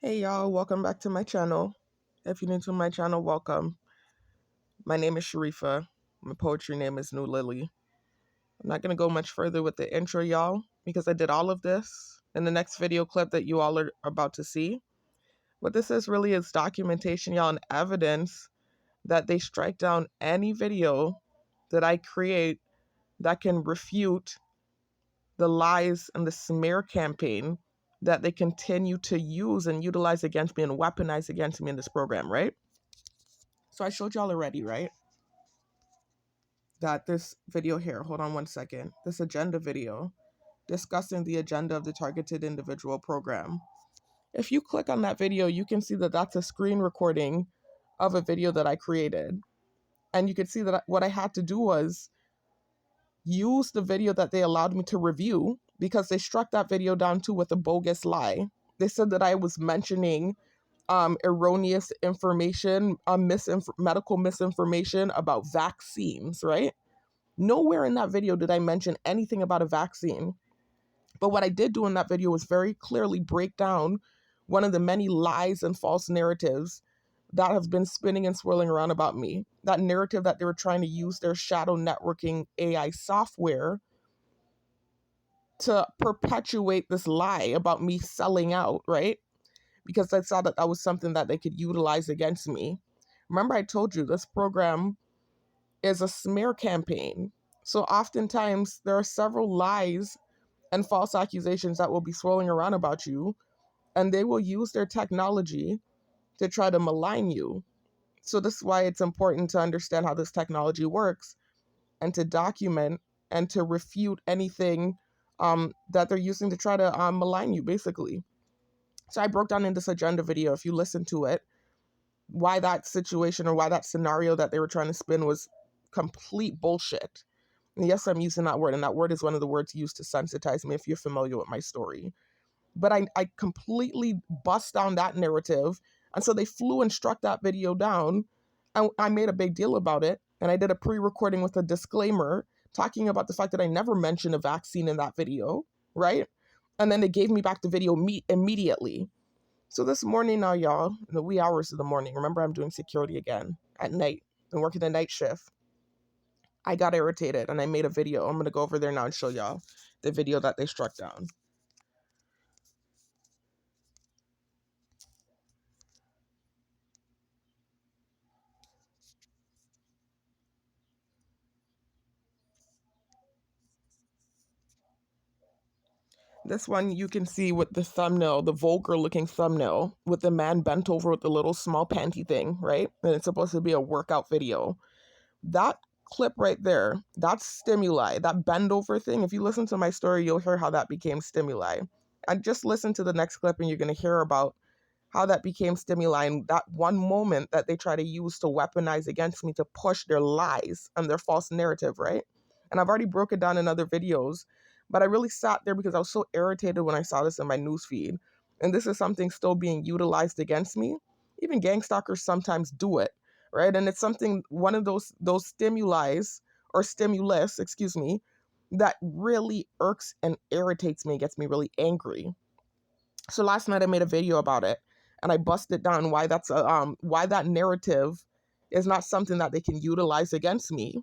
Hey y'all, welcome back to my channel. If you're new to my channel, welcome. My name is Sharifa. My poetry name is New Lily. I'm not going to go much further with the intro, y'all, because I did all of this in the next video clip that you all are about to see. What this is really is documentation, y'all, and evidence that they strike down any video that I create that can refute the lies and the smear campaign that they continue to use and utilize against me and weaponize against me in this program, right? So I showed y'all already, right? That this video here, hold on one second, this agenda video discussing the agenda of the targeted individual program. If you click on that video, you can see that that's a screen recording of a video that I created. And you can see that what I had to do was use the video that they allowed me to review because they struck that video down too with a bogus lie. They said that I was mentioning erroneous information, medical misinformation about vaccines, right? Nowhere in that video did I mention anything about a vaccine. But what I did do in that video was very clearly break down one of the many lies and false narratives that have been spinning and swirling around about me. That narrative that they were trying to use their shadow networking AI software to perpetuate this lie about me selling out, right? Because they saw that that was something that they could utilize against me. Remember, I told you this program is a smear campaign. So oftentimes there are several lies and false accusations that will be swirling around about you, and they will use their technology to try to malign you. So this is why it's important to understand how this technology works and to document and to refute anything that they're using to try to malign you, basically. So I broke down in this agenda video, if you listen to it, why that situation or why that scenario that they were trying to spin was complete bullshit. And yes, I'm using that word, and that word is one of the words used to sensitize me if you're familiar with my story. But I completely bust down that narrative. And so they flew and struck that video down. And I made a big deal about it. And I did a pre-recording with a disclaimer talking about the fact that I never mentioned a vaccine in that video, right? And then they gave me back the video immediately. So this morning now, y'all, in the wee hours of the morning, remember I'm doing security again at night and working the night shift. I got irritated and I made a video. I'm going to go over there now and show y'all the video that they struck down. This one you can see with the thumbnail, the vulgar looking thumbnail with the man bent over with the little small panty thing, right? And it's supposed to be a workout video. That clip right there, that's stimuli, that bend over thing. If you listen to my story, you'll hear how that became stimuli. And just listen to the next clip and you're going to hear about how that became stimuli and that one moment that they try to use to weaponize against me to push their lies and their false narrative, right? And I've already broken down in other videos, but I really sat there because I was so irritated when I saw this in my newsfeed. And this is something still being utilized against me. Even gang stalkers sometimes do it, right? And it's something, one of those stimuli or stimulus, excuse me, that really irks and irritates me, gets me really angry. So last night I made a video about it and I busted down why that's why that narrative is not something that they can utilize against me,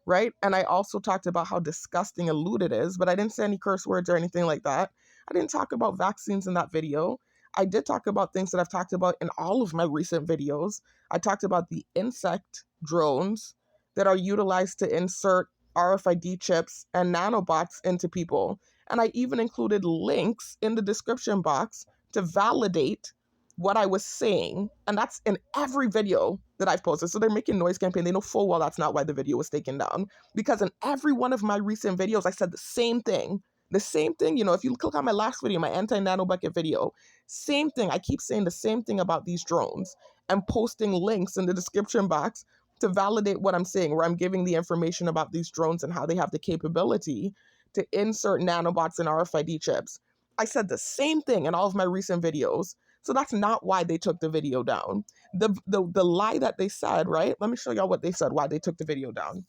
right? And I also talked about how disgusting and lewd it is, but I didn't say any curse words or anything like that. I didn't talk about vaccines in that video. I did talk about things that I've talked about in all of my recent videos. I talked about the insect drones that are utilized to insert RFID chips and nanobots into people. And I even included links in the description box to validate what I was saying. And that's in every video that I've posted. So they're making noise campaign. They know full well that's not why the video was taken down. Because in every one of my recent videos, I said the same thing. The same thing, you know, if you click on my last video, my anti-nano bucket video, same thing. I keep saying the same thing about these drones and posting links in the description box to validate what I'm saying, where I'm giving the information about these drones and how they have the capability to insert nanobots and RFID chips. I said the same thing in all of my recent videos. So that's not why they took the video down. The lie that they said, right? Let me show y'all what they said, why they took the video down.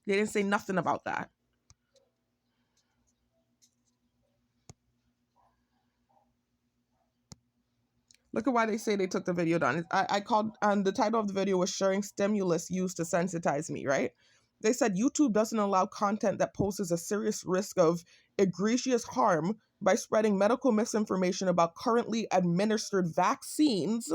They didn't say nothing about that. Look at why they say they took the video down. I called, the title of the video was sharing stimulus used to sensitize me, right? They said YouTube doesn't allow content that poses a serious risk of egregious harm by spreading medical misinformation about currently administered vaccines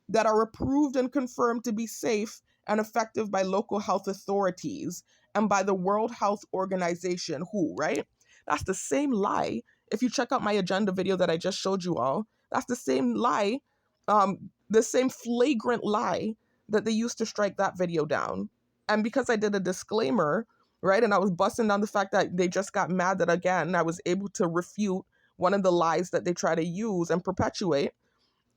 that are approved and confirmed to be safe and effective by local health authorities and by the World Health Organization, WHO, right? That's the same lie. If you check out my agenda video that I just showed you all, that's the same lie, the same flagrant lie that they used to strike that video down. And because I did a disclaimer, right, and I was busting down the fact that they just got mad that, again, I was able to refute one of the lies that they try to use and perpetuate.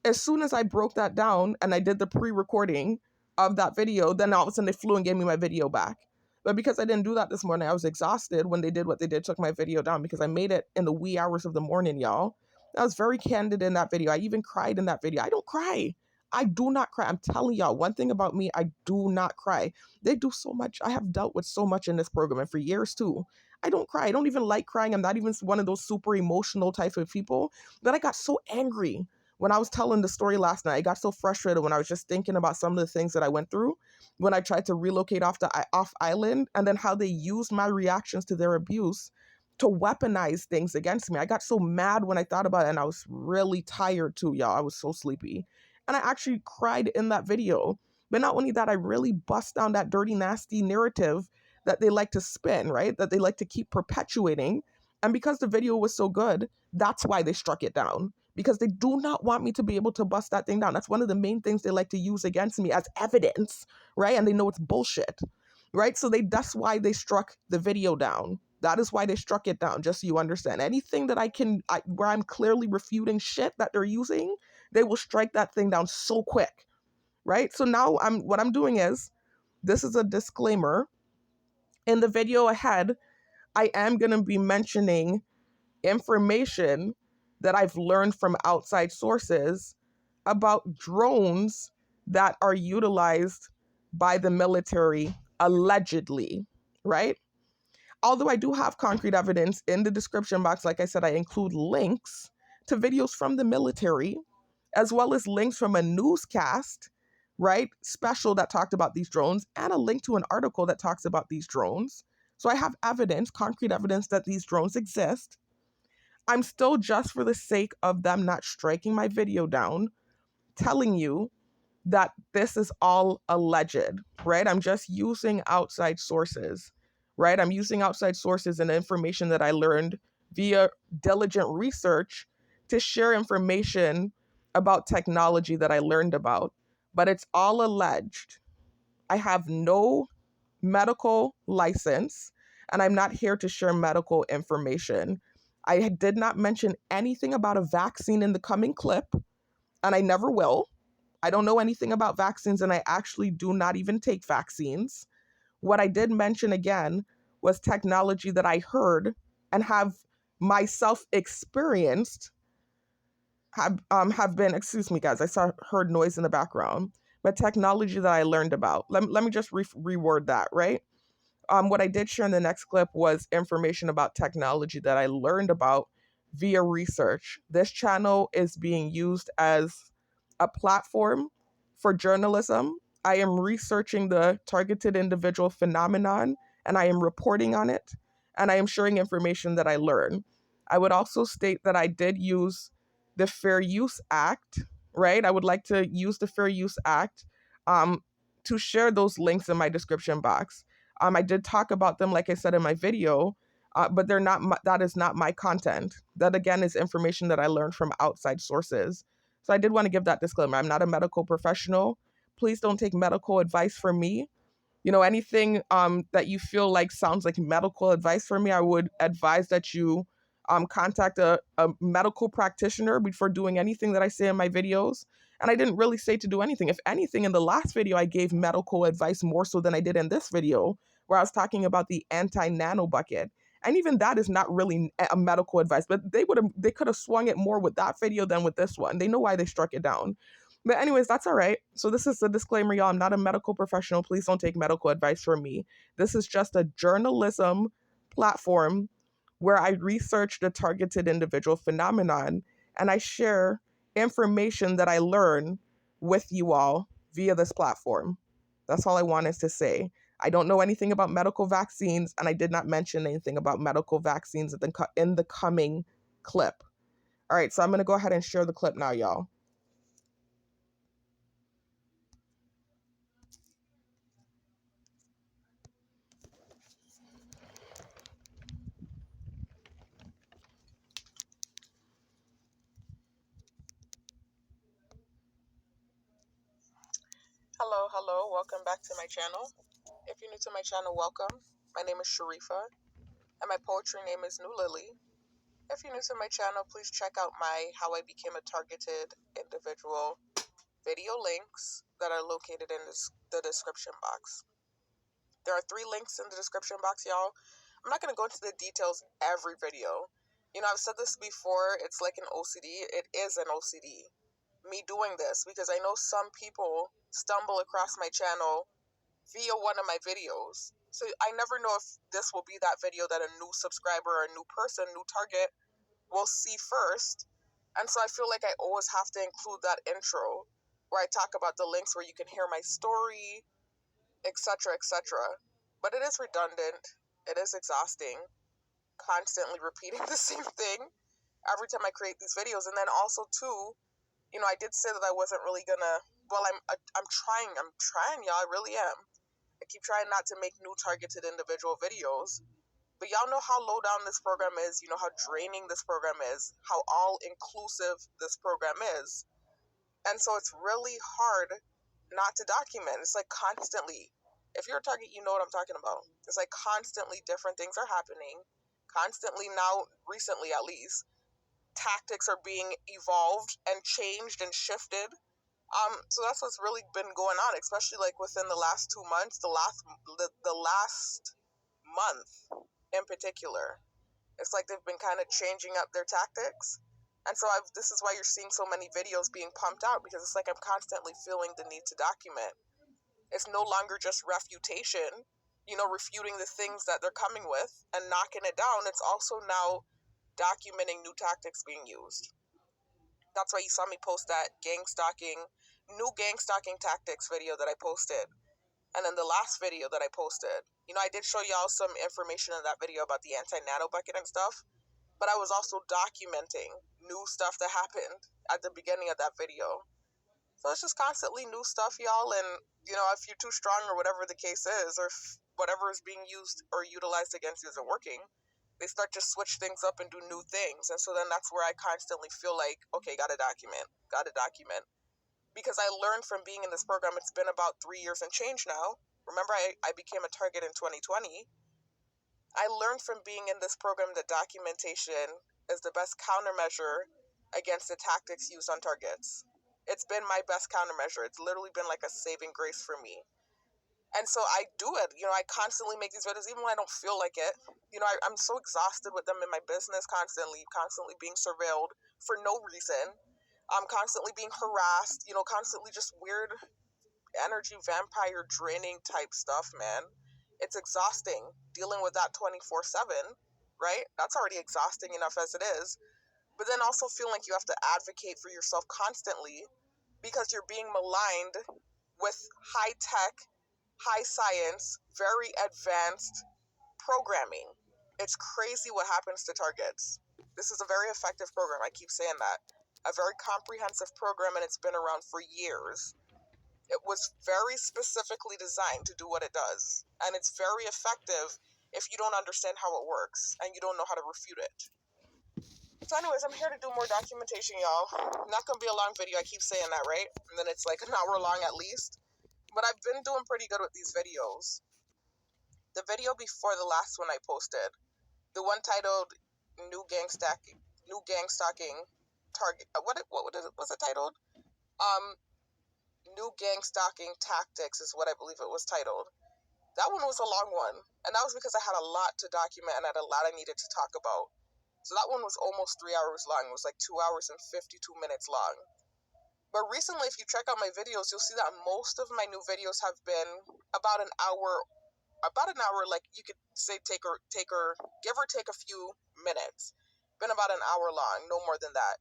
As soon as I broke that down and I did the pre-recording of that video, then all of a sudden they flew and gave me my video back. But because I didn't do that this morning, I was exhausted when they did what they did, took my video down, because I made it in the wee hours of the morning, y'all. I was very candid in that video. I even cried in that video. I don't cry. I do not cry. I'm telling y'all, one thing about me, I do not cry. They do so much. I have dealt with so much in this program, and for years too. I don't cry. I don't even like crying. I'm not even one of those super emotional type of people. But I got so angry when I was telling the story last night. I got so frustrated when I was just thinking about some of the things that I went through when I tried to relocate off island, and then how they used my reactions to their abuse to weaponize things against me. I got so mad when I thought about it, and I was really tired too, y'all. I was so sleepy. And I actually cried in that video. But not only that, I really bust down that dirty, nasty narrative that they like to spin, right? That they like to keep perpetuating. And because the video was so good, that's why they struck it down. Because they do not want me to be able to bust that thing down. That's one of the main things they like to use against me as evidence, right? And they know it's bullshit, right? So that's why they struck the video down. That is why they struck it down, just so you understand. Anything that where I'm clearly refuting shit that they're using, they will strike that thing down so quick, right? So now what I'm doing is, this is a disclaimer. In the video ahead, I am going to be mentioning information that I've learned from outside sources about drones that are utilized by the military, allegedly, right? Although I do have concrete evidence in the description box, like I said, I include links to videos from the military, as well as links from a newscast, right, special that talked about these drones, and a link to an article that talks about these drones. So I have evidence, concrete evidence, that these drones exist. I'm still, just for the sake of them not striking my video down, telling you that this is all alleged, right? I'm just using outside sources, right? I'm using outside sources and information that I learned via diligent research to share information about technology that I learned about, but it's all alleged. I have no medical license, and I'm not here to share medical information. I did not mention anything about a vaccine in the coming clip, and I never will. I don't know anything about vaccines, and I actually do not even take vaccines. What I did mention, again, was technology that I heard and have myself experienced, have been, excuse me guys, heard noise in the background, but technology that I learned about. Let me just reword that, right? What I did share in the next clip was information about technology that I learned about via research. This channel is being used as a platform for journalism. I am researching the targeted individual phenomenon, and I am reporting on it, and I am sharing information that I learn. I would also state that I did use the Fair Use Act, right? I would like to use the Fair Use Act to share those links in my description box. I did talk about them, like I said in my video, but that is not my content. That, again, is information that I learned from outside sources. So I did want to give that disclaimer. I'm not a medical professional. Please don't take medical advice from me. Anything that you feel like sounds like medical advice from me, I would advise that you contact a medical practitioner before doing anything that I say in my videos. And I didn't really say to do anything. If anything, in the last video, I gave medical advice more so than I did in this video, where I was talking about the anti-nano bucket. And even that is not really a medical advice, but they could have swung it more with that video than with this one. They know why they struck it down. But anyways, that's all right. So this is a disclaimer, y'all. I'm not a medical professional. Please don't take medical advice from me. This is just a journalism platform where I research the targeted individual phenomenon, and I share information that I learn with you all via this platform. That's all I wanted to say. I don't know anything about medical vaccines, and I did not mention anything about medical vaccines in the coming clip. All right, so I'm going to go ahead and share the clip now, y'all. Hello, welcome back to my channel. If you're new to my channel, welcome. My name is Sharifa, and my poetry name is New Lily. If you're new to my channel, please check out my How I Became a Targeted Individual video links that are located in the description box. There are 3 links in the description box, y'all. I'm not going to go into the details every video. You know, I've said this before, it's like an OCD. It is an OCD. Me doing this, because I know some people stumble across my channel via one of my videos. So I never know if this will be that video that a new subscriber or a new person, new target will see first. And so I feel like I always have to include that intro where I talk about the links where you can hear my story, etc., etc. But it is redundant. It is exhausting, constantly repeating the same thing every time I create these videos. And then also too, you know, I did say that I wasn't really gonna. Well, I'm trying, y'all. I really am. I keep trying not to make new targeted individual videos. But y'all know how low down this program is. You know how draining this program is. How all inclusive this program is. And so it's really hard not to document. It's like constantly. If you're a target, you know what I'm talking about. It's like constantly different things are happening. Constantly now, recently at least, tactics are being evolved and changed and shifted. So that's what's really been going on, especially like within the last 2 months, the last month in particular. It's like they've been kind of changing up their tactics. And so this is why you're seeing so many videos being pumped out, because it's like I'm constantly feeling the need to document. It's no longer just refutation, you know, refuting the things that they're coming with and knocking it down. It's also now documenting new tactics being used. That's why you saw me post that new gang stalking tactics video that I posted. And then the last video that I posted, you know, I did show y'all some information in that video about the anti-nano bucket and stuff, but I was also documenting new stuff that happened at the beginning of that video. So it's just constantly new stuff, y'all, and, you know, if you're too strong or whatever the case is, or if whatever is being used or utilized against you isn't working, they start to switch things up and do new things. And so then that's where I constantly feel like, okay, gotta document. Because I learned from being in this program, it's been about 3 years and change now. Remember, I became a target in 2020. I learned from being in this program that documentation is the best countermeasure against the tactics used on targets. It's been my best countermeasure. It's literally been like a saving grace for me. And so I do it. You know, I constantly make these videos, even when I don't feel like it. You know, I'm so exhausted with them in my business, constantly being surveilled for no reason. I'm constantly being harassed, you know, constantly just weird energy vampire draining type stuff, man. It's exhausting dealing with that 24/7, right? That's already exhausting enough as it is. But then also feeling like you have to advocate for yourself constantly because you're being maligned with high tech, high science, very advanced programming. It's crazy what happens to targets. This is a very effective program. I keep saying that. A very comprehensive program, and it's been around for years. It was very specifically designed to do what it does. And it's very effective if you don't understand how it works and you don't know how to refute it. So anyways, I'm here to do more documentation, y'all. Not gonna be a long video, I keep saying that, right? And then it's like an hour long at least. But I've been doing pretty good with these videos. The video before the last one I posted, the one titled New Gang Stalking Target, what was it titled? New Gang Stalking Tactics is what I believe it was titled. That one was a long one, and that was because I had a lot to document and I had a lot I needed to talk about. So that one was almost 3 hours long. It was like 2 hours and 52 minutes long. But recently, if you check out my videos, you'll see that most of my new videos have been about an hour, like you could say take or give or take a few minutes. Been about an hour long, no more than that.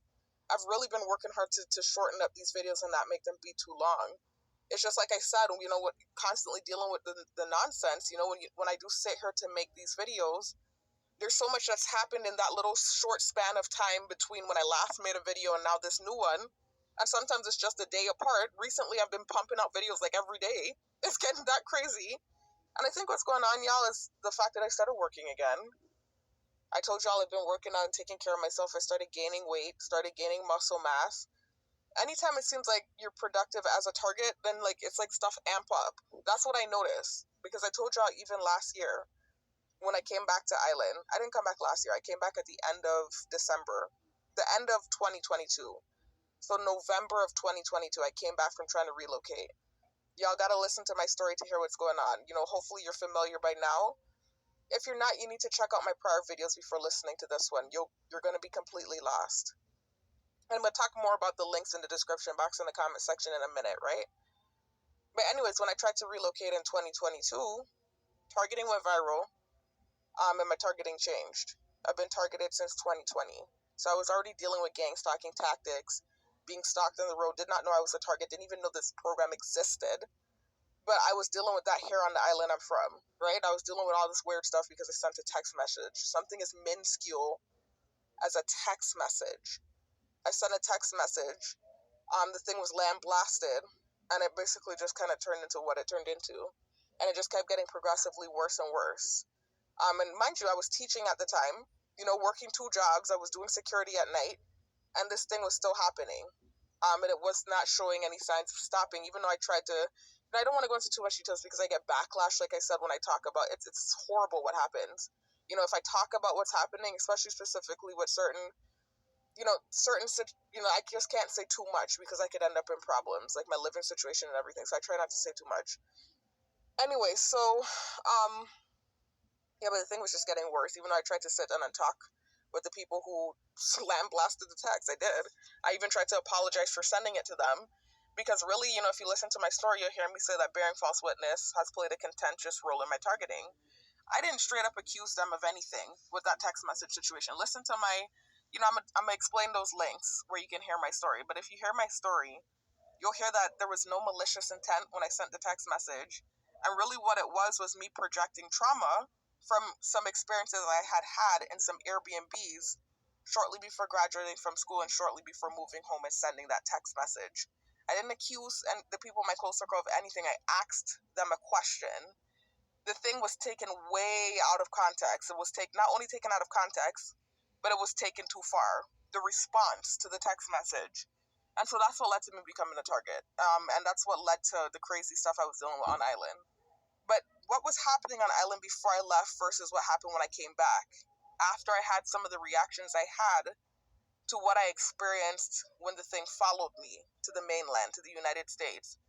I've really been working hard to shorten up these videos and not make them be too long. It's just like I said, what constantly dealing with the nonsense, when I do sit here to make these videos, there's so much that's happened in that little short span of time between when I last made a video and now this new one. And sometimes it's just a day apart. Recently, I've been pumping out videos like every day. It's getting that crazy. And I think what's going on, y'all, is the fact that I started working again. I told y'all I've been working on taking care of myself. I started gaining weight, started gaining muscle mass. Anytime it seems like you're productive as a target, then it's like stuff amp up. That's what I noticed. Because I told y'all even last year, when I came back to Island, I didn't come back last year. I came back at the end of December, the end of 2022. So November of 2022, I came back from trying to relocate. Y'all got to listen to my story to hear what's going on. Hopefully you're familiar by now. If you're not, you need to check out my prior videos before listening to this one. You're going to be completely lost. And I'm going to talk more about the links in the description box in the comment section in a minute, right? But anyways, when I tried to relocate in 2022, targeting went viral, and my targeting changed. I've been targeted since 2020. So I was already dealing with gang stalking tactics, being stalked on the road, did not know I was a target, didn't even know this program existed. But I was dealing with that here on the island I'm from, right? I was dealing with all this weird stuff because I sent a text message. Something as minuscule as a text message. I sent a text message. The thing was land blasted, and it basically just kind of turned into what it turned into. And it just kept getting progressively worse and worse. And mind you, I was teaching at the time, working 2 jobs. I was doing security at night, and this thing was still happening. And it was not showing any signs of stopping, even though I tried to. And I don't want to go into too much details because I get backlash, like I said, when I talk about it. It's horrible what happens. If I talk about what's happening, especially specifically with certain, I just can't say too much because I could end up in problems, like my living situation and everything. So I try not to say too much. Anyway, so, yeah, but the thing was just getting worse. Even though I tried to sit down and talk with the people who slam blasted the text, I did. I even tried to apologize for sending it to them. Because really, if you listen to my story, you'll hear me say that bearing false witness has played a contentious role in my targeting. I didn't straight up accuse them of anything with that text message situation. Listen to my, I'm going to explain those links where you can hear my story. But if you hear my story, you'll hear that there was no malicious intent when I sent the text message. And really what it was me projecting trauma from some experiences I had in some Airbnbs shortly before graduating from school and shortly before moving home and sending that text message. I didn't accuse the people in my close circle of anything. I asked them a question. The thing was taken way out of context. It was not only taken out of context, but it was taken too far. The response to the text message. And so that's what led to me becoming a target. And that's what led to the crazy stuff I was dealing with on Island. But what was happening on Island before I left versus what happened when I came back, after I had some of the reactions I had to what I experienced when the thing followed me to the mainland, to the United States,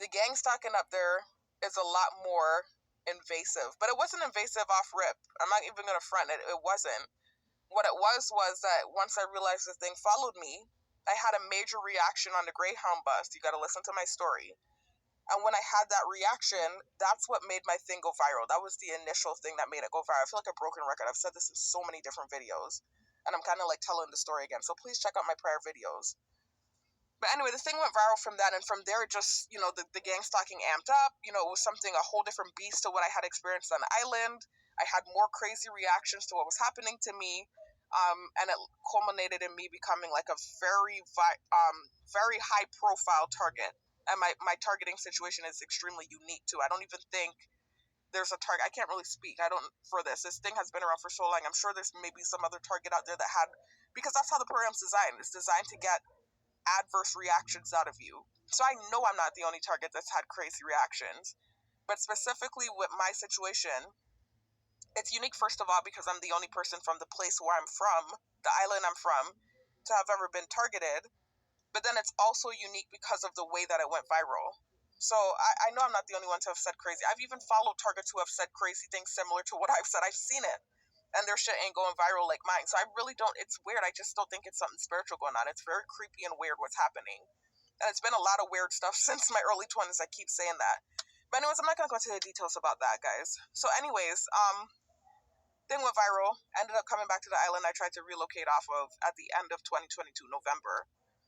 the gang stalking up there is a lot more invasive. But it wasn't invasive off rip. I'm not even going to front it. It wasn't. What it was that once I realized the thing followed me, I had a major reaction on the Greyhound bus. You got to listen to my story. And when I had that reaction, that's what made my thing go viral. That was the initial thing that made it go viral. I feel like a broken record. I've said this in so many different videos. And I'm kind of like telling the story again. So please check out my prior videos. But anyway, the thing went viral from that. And from there, just, the gang stalking amped up. It was something, a whole different beast to what I had experienced on the island. I had more crazy reactions to what was happening to me. And it culminated in me becoming like a very high profile target. And my targeting situation is extremely unique too. I don't even think there's a target. I can't really speak. This thing has been around for so long. I'm sure there's maybe some other target out there that had, because that's how the program's designed. It's designed to get adverse reactions out of you. So I know I'm not the only target that's had crazy reactions. But specifically with my situation, it's unique, first of all, because I'm the only person from the place where I'm from, the island I'm from, to have ever been targeted. But then it's also unique because of the way that it went viral. So I know I'm not the only one to have said crazy. I've even followed targets who have said crazy things similar to what I've said. I've seen it. And their shit ain't going viral like mine. So I really don't, it's weird. I just don't think it's something spiritual going on. It's very creepy and weird what's happening. And it's been a lot of weird stuff since my early 20s. I keep saying that. But anyways, I'm not going to go into the details about that, guys. So anyways, Thing went viral. Ended up coming back to the island I tried to relocate off of at the end of 2022, November.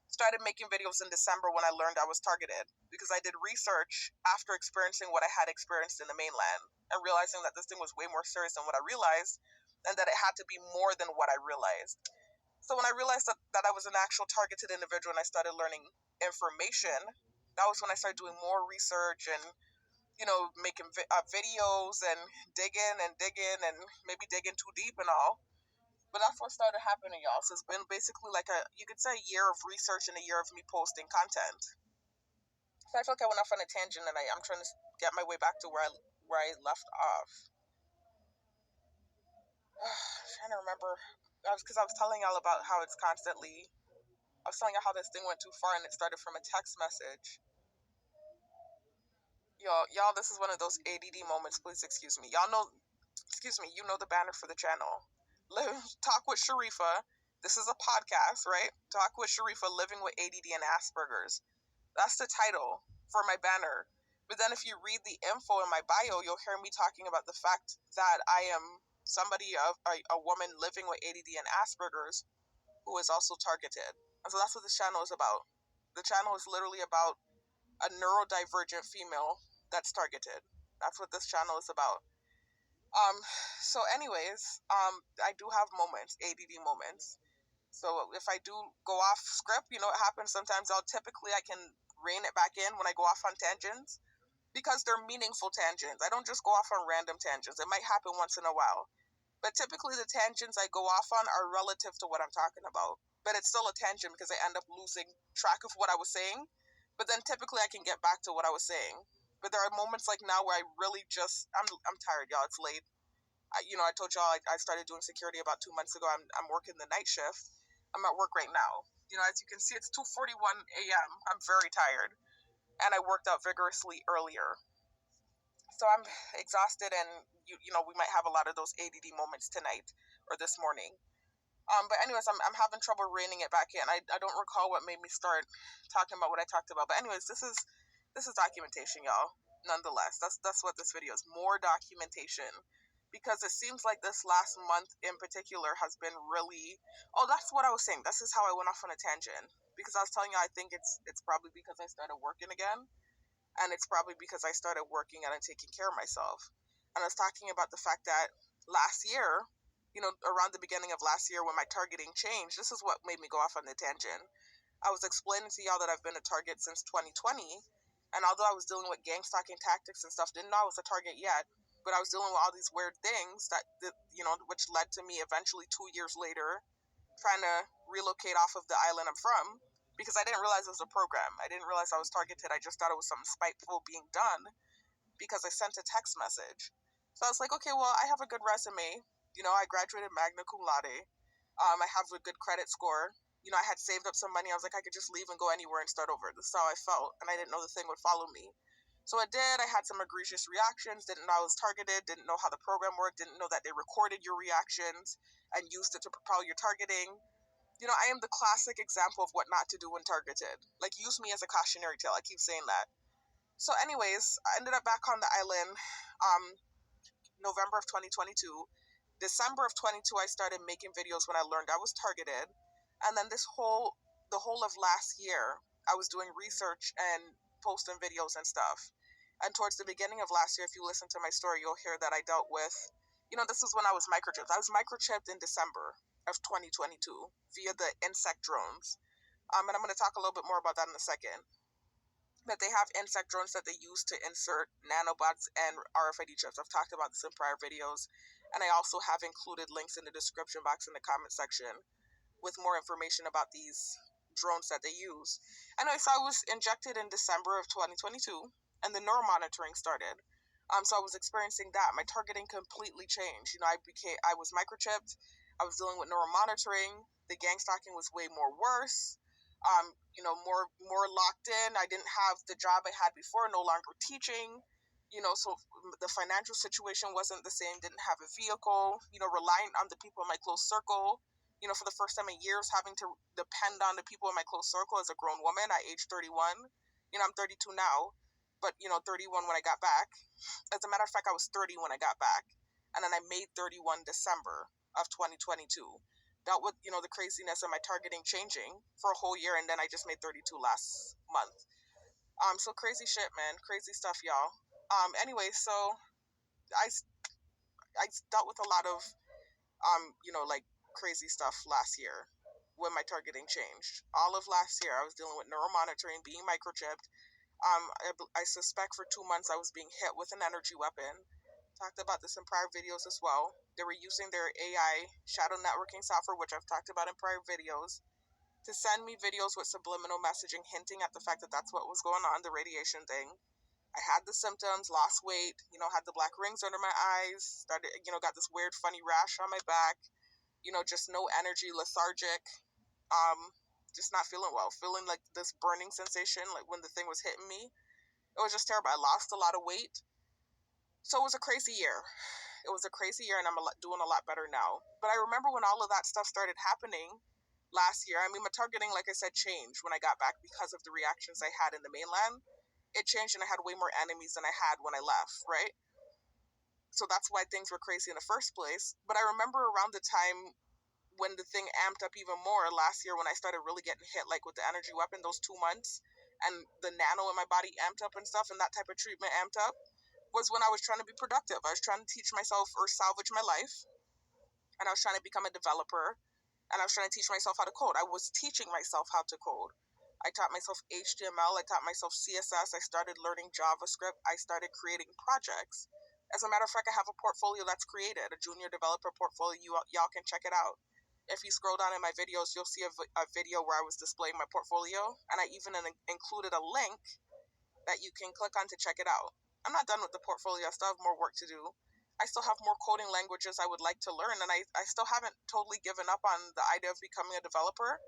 Started making videos in December when I learned I was targeted because I did research after experiencing what I had experienced in the mainland and realizing that this thing was way more serious than what I realized and that it had to be more than what I realized. So when I realized that I was an actual targeted individual and I started learning information, that was when I started doing more research and making videos and digging and maybe digging too deep and all. But that's what started happening, y'all. So it's been basically like you could say, a year of research and a year of me posting content. So I feel like I went off on a tangent, and I'm trying to get my way back to where I left off. I'm trying to remember, because I was telling y'all about how it's constantly. I was telling y'all how this thing went too far, and it started from a text message. Y'all, this is one of those ADD moments. Please excuse me. Y'all know, excuse me. You know the banner for the channel. Talk with Sharifa. This is a podcast, right? Talk with Sharifa, living with ADD and Asperger's. That's the title for my banner. But then if you read the info in my bio, you'll hear me talking about the fact that I am somebody, a woman living with ADD and Asperger's who is also targeted. And so that's what this channel is about. The channel is literally about a neurodivergent female that's targeted. That's what this channel is about. Um, so anyways, I do have moments, ADD moments. So if I do go off script, it happens sometimes. I can rein it back in when I go off on tangents because they're meaningful tangents. I don't just go off on random tangents. It might happen once in a while, but typically the tangents I go off on are relative to what I'm talking about. But it's still a tangent because I end up losing track of what I was saying. But then typically I can get back to what I was saying. But there are moments like now where I really I'm tired, y'all. It's late. I told y'all I started doing security about 2 months ago. I'm working the night shift. I'm at work right now. As you can see, it's 2:41 a.m. I'm very tired, and I worked out vigorously earlier. So I'm exhausted, and we might have a lot of those ADD moments tonight or this morning. But anyways, I'm having trouble reining it back in. I don't recall what made me start talking about what I talked about. But anyways, this is documentation, y'all. Nonetheless, that's what this video is. More documentation. Because it seems like this last month in particular has been really. Oh, that's what I was saying. This is how I went off on a tangent. Because I was telling you, I think it's probably because I started working again, and it's probably because I started working and I'm taking care of myself. And I was talking about the fact that last year, around the beginning of last year when my targeting changed, this is what made me go off on the tangent. I was explaining to y'all that I've been a target since 2020, and although I was dealing with gang stalking tactics and stuff, didn't know I was a target yet, but I was dealing with all these weird things that which led to me eventually 2 years later trying to relocate off of the island I'm from because I didn't realize it was a program. I didn't realize I was targeted. I just thought it was something spiteful being done because I sent a text message. So I was like, okay, well, I have a good resume. I graduated magna cum laude. I have a good credit score. I had saved up some money. I was like, I could just leave and go anywhere and start over. This is how I felt, and I didn't know the thing would follow me. So it did. I had some egregious reactions, didn't know I was targeted, didn't know how the program worked, didn't know that they recorded your reactions and used it to propel your targeting. I am the classic example of what not to do when targeted. Like, use me as a cautionary tale. I keep saying that. So anyways, I ended up back on the island November of 2022. December of 22, I started making videos when I learned I was targeted. And then the whole of last year, I was doing research and posting videos and stuff. And towards the beginning of last year, if you listen to my story, you'll hear that I dealt with, this was when I was microchipped. I was microchipped in December of 2022 via the insect drones. And I'm going to talk a little bit more about that in a second. But they have insect drones that they use to insert nanobots and RFID chips. I've talked about this in prior videos. And I also have included links in the description box in the comment section with more information about these drones that they use. Anyway, so I was injected in December of 2022, and the neuromonitoring started. So I was experiencing that. My targeting completely changed. I was microchipped. I was dealing with neuromonitoring. The gang stalking was way more worse. More locked in. I didn't have the job I had before, no longer teaching. So the financial situation wasn't the same, didn't have a vehicle, reliant on the people in my close circle, for the first time in years, having to depend on the people in my close circle as a grown woman at age 31. I'm 32 now, but, 31 when I got back. As a matter of fact, I was 30 when I got back. And then I made 31 December of 2022. Dealt with, the craziness of my targeting changing for a whole year, and then I just made 32 last month. So crazy shit, man. Crazy stuff, y'all. Anyway, so I, I dealt with a lot of, like crazy stuff last year when my targeting changed. All of last year, I was dealing with neuromonitoring, being microchipped. I suspect for 2 months I was being hit with an energy weapon. Talked about this in prior videos as well. They were using their AI shadow networking software, which I've talked about in prior videos, to send me videos with subliminal messaging hinting at the fact that that's what was going on, the radiation thing. I had the symptoms, lost weight, had the black rings under my eyes, started, got this weird funny rash on my back, just no energy, lethargic, just not feeling well, feeling like this burning sensation, like when the thing was hitting me. It was just terrible. I lost a lot of weight. So it was a crazy year. It was a crazy year, and I'm doing a lot better now. But I remember when all of that stuff started happening last year. I mean, my targeting, like I said, changed when I got back because of the reactions I had in the mainland. It changed, and I had way more enemies than I had when I left, right? So that's why things were crazy in the first place. But I remember around the time when the thing amped up even more last year, when I started really getting hit, like with the energy weapon, those 2 months, and the nano in my body amped up and stuff, and that type of treatment amped up, was when I was trying to be productive. I was trying to teach myself or salvage my life, and I was trying to become a developer, and I was trying to teach myself how to code. I was teaching myself how to code. I taught myself HTML, I taught myself CSS, I started learning JavaScript, I started creating projects. As a matter of fact, I have a portfolio that's created, a junior developer portfolio. Y'all can check it out. If you scroll down in my videos, you'll see a video where I was displaying my portfolio, and I even included a link that you can click on to check it out. I'm not done with the portfolio. I still have more work to do. I still have more coding languages I would like to learn, and I still haven't totally given up on the idea of becoming a developer.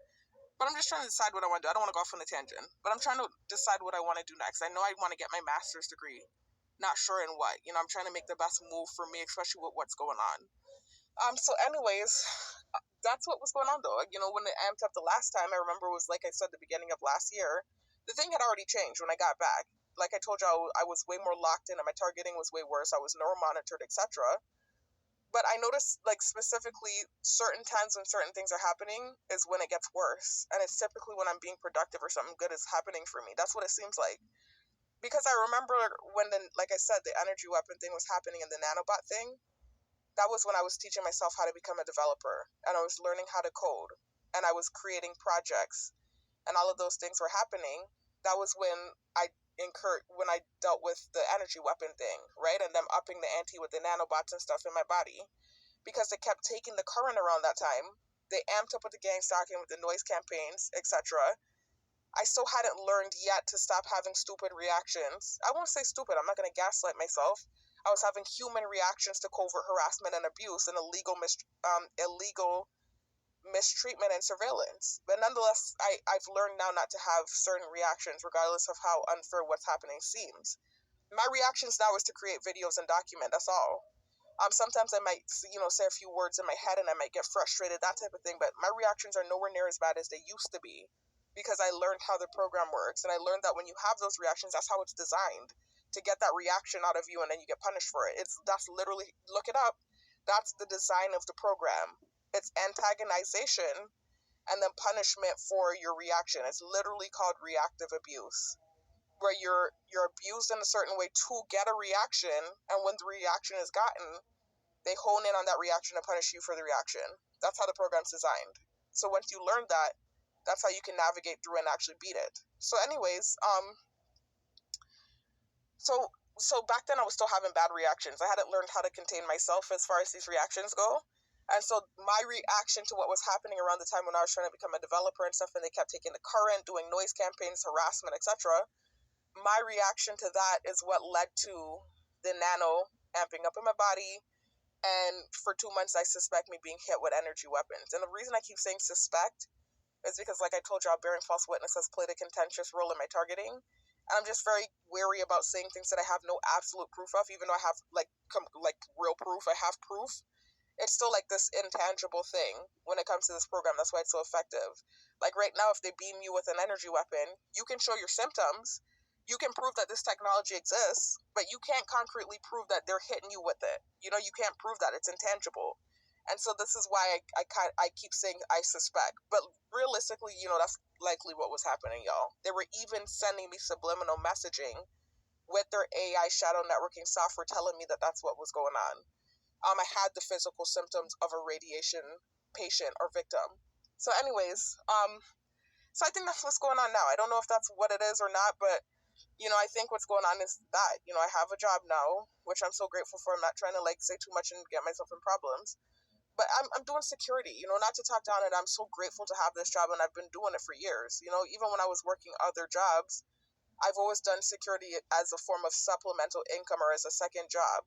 But I'm just trying to decide what I want to do. I don't want to go off on a tangent, but I'm trying to decide what I want to do next. I know I want to get my master's degree. Not sure in what. I'm trying to make the best move for me, especially with what's going on. So anyways, that's what was going on though. When it amped up the last time, I remember it was like I said, the beginning of last year. The thing had already changed when I got back. Like I told you, I was way more locked in and my targeting was way worse. I was neuromonitored, etc. But I noticed, like, specifically certain times when certain things are happening is when it gets worse. And it's typically when I'm being productive or something good is happening for me. That's what it seems like. Because I remember when, like I said, the energy weapon thing was happening and the nanobot thing. That was when I was teaching myself how to become a developer. And I was learning how to code. And I was creating projects. And all of those things were happening. That was when I dealt with the energy weapon thing, right? And them upping the ante with the nanobots and stuff in my body. Because they kept taking the current around that time. They amped up with the gang stalking, with the noise campaigns, etc. I still hadn't learned yet to stop having stupid reactions. I won't say stupid, I'm not going to gaslight myself. I was having human reactions to covert harassment and abuse and illegal mistreatment and surveillance. But nonetheless, I've learned now not to have certain reactions, regardless of how unfair what's happening seems. My reactions now is to create videos and document, that's all. Sometimes I might, say a few words in my head and I might get frustrated, that type of thing, but my reactions are nowhere near as bad as they used to be because I learned how the program works, and I learned that when you have those reactions, that's how it's designed, to get that reaction out of you and then you get punished for it. That's literally, look it up, that's the design of the program. It's antagonization and then punishment for your reaction. It's literally called reactive abuse, where you're abused in a certain way to get a reaction, and when the reaction is gotten, they hone in on that reaction and punish you for the reaction. That's how the program's designed. So once you learn that, that's how you can navigate through and actually beat it. So anyways, so back then I was still having bad reactions. I hadn't learned how to contain myself as far as these reactions go. And so my reaction to what was happening around the time when I was trying to become a developer and stuff, and they kept taking the current, doing noise campaigns, harassment, etc., my reaction to that is what led to the nano amping up in my body. And for 2 months, I suspect me being hit with energy weapons. And the reason I keep saying suspect is because, like I told y'all, bearing false witness has played a contentious role in my targeting. And I'm just very wary about saying things that I have no absolute proof of, even though I have, like real proof. I have proof. It's still like this intangible thing when it comes to this program. That's why it's so effective. Like right now, if they beam you with an energy weapon, you can show your symptoms. you can prove that this technology exists, but you can't concretely prove that they're hitting you with it. You know, you can't prove that. It's intangible. And so this is why I keep saying I suspect. But realistically, you know, that's likely what was happening, y'all. They were even sending me subliminal messaging with their AI shadow networking software telling me that that's what was going on. I had the physical symptoms of a radiation patient or victim. So anyways, so I think that's what's going on now. I don't know if that's what it is or not, but you know, I think what's going on is that, you know, I have a job now, which I'm so grateful for. I'm not trying to like say too much and get myself in problems, but I'm doing security, you know, not to talk down it. I'm so grateful to have this job, and I've been doing it for years. You know, even when I was working other jobs, I've always done security as a form of supplemental income or as a second job.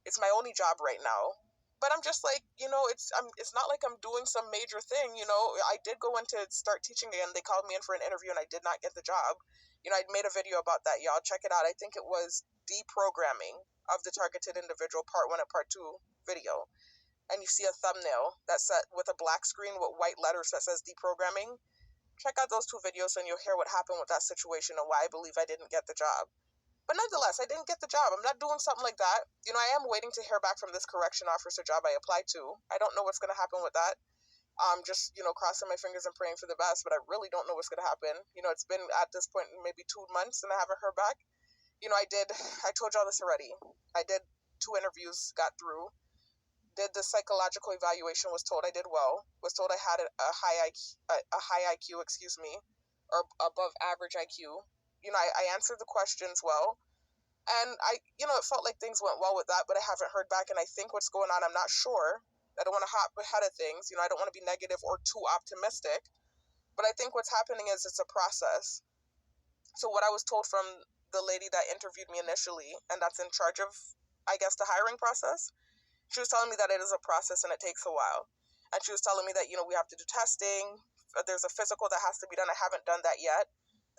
It's my only job right now. But I'm just like, you know, it's not like I'm doing some major thing, you know. I did go in to start teaching again. They called me in for an interview and I did not get the job. You know, I'd made a video about that, y'all. Check it out. I think it was deprogramming of the targeted individual part 1 and part 2 video. And you see a thumbnail that's set with a black screen with white letters that says deprogramming. Check out those 2 videos and you'll hear what happened with that situation and why I believe I didn't get the job. But nonetheless, I didn't get the job. I'm not doing something like that. You know, I am waiting to hear back from this correction officer job I applied to. I don't know what's going to happen with that. Just, you know, crossing my fingers and praying for the best, but I really don't know what's going to happen. You know, it's been at this point maybe 2 months and I haven't heard back. You know, I told y'all this already. I did 2 interviews, got through. Did the psychological evaluation, was told I did well, was told I had a high IQ, or above average IQ. You know, I answered the questions well. And you know, it felt like things went well with that, but I haven't heard back. And I think what's going on, I'm not sure. I don't want to hop ahead of things. You know, I don't want to be negative or too optimistic. But I think what's happening is it's a process. So what I was told from the lady that interviewed me initially, and that's in charge of, I guess, the hiring process, she was telling me that it is a process and it takes a while. And she was telling me that, you know, we have to do testing. There's a physical that has to be done. I haven't done that yet.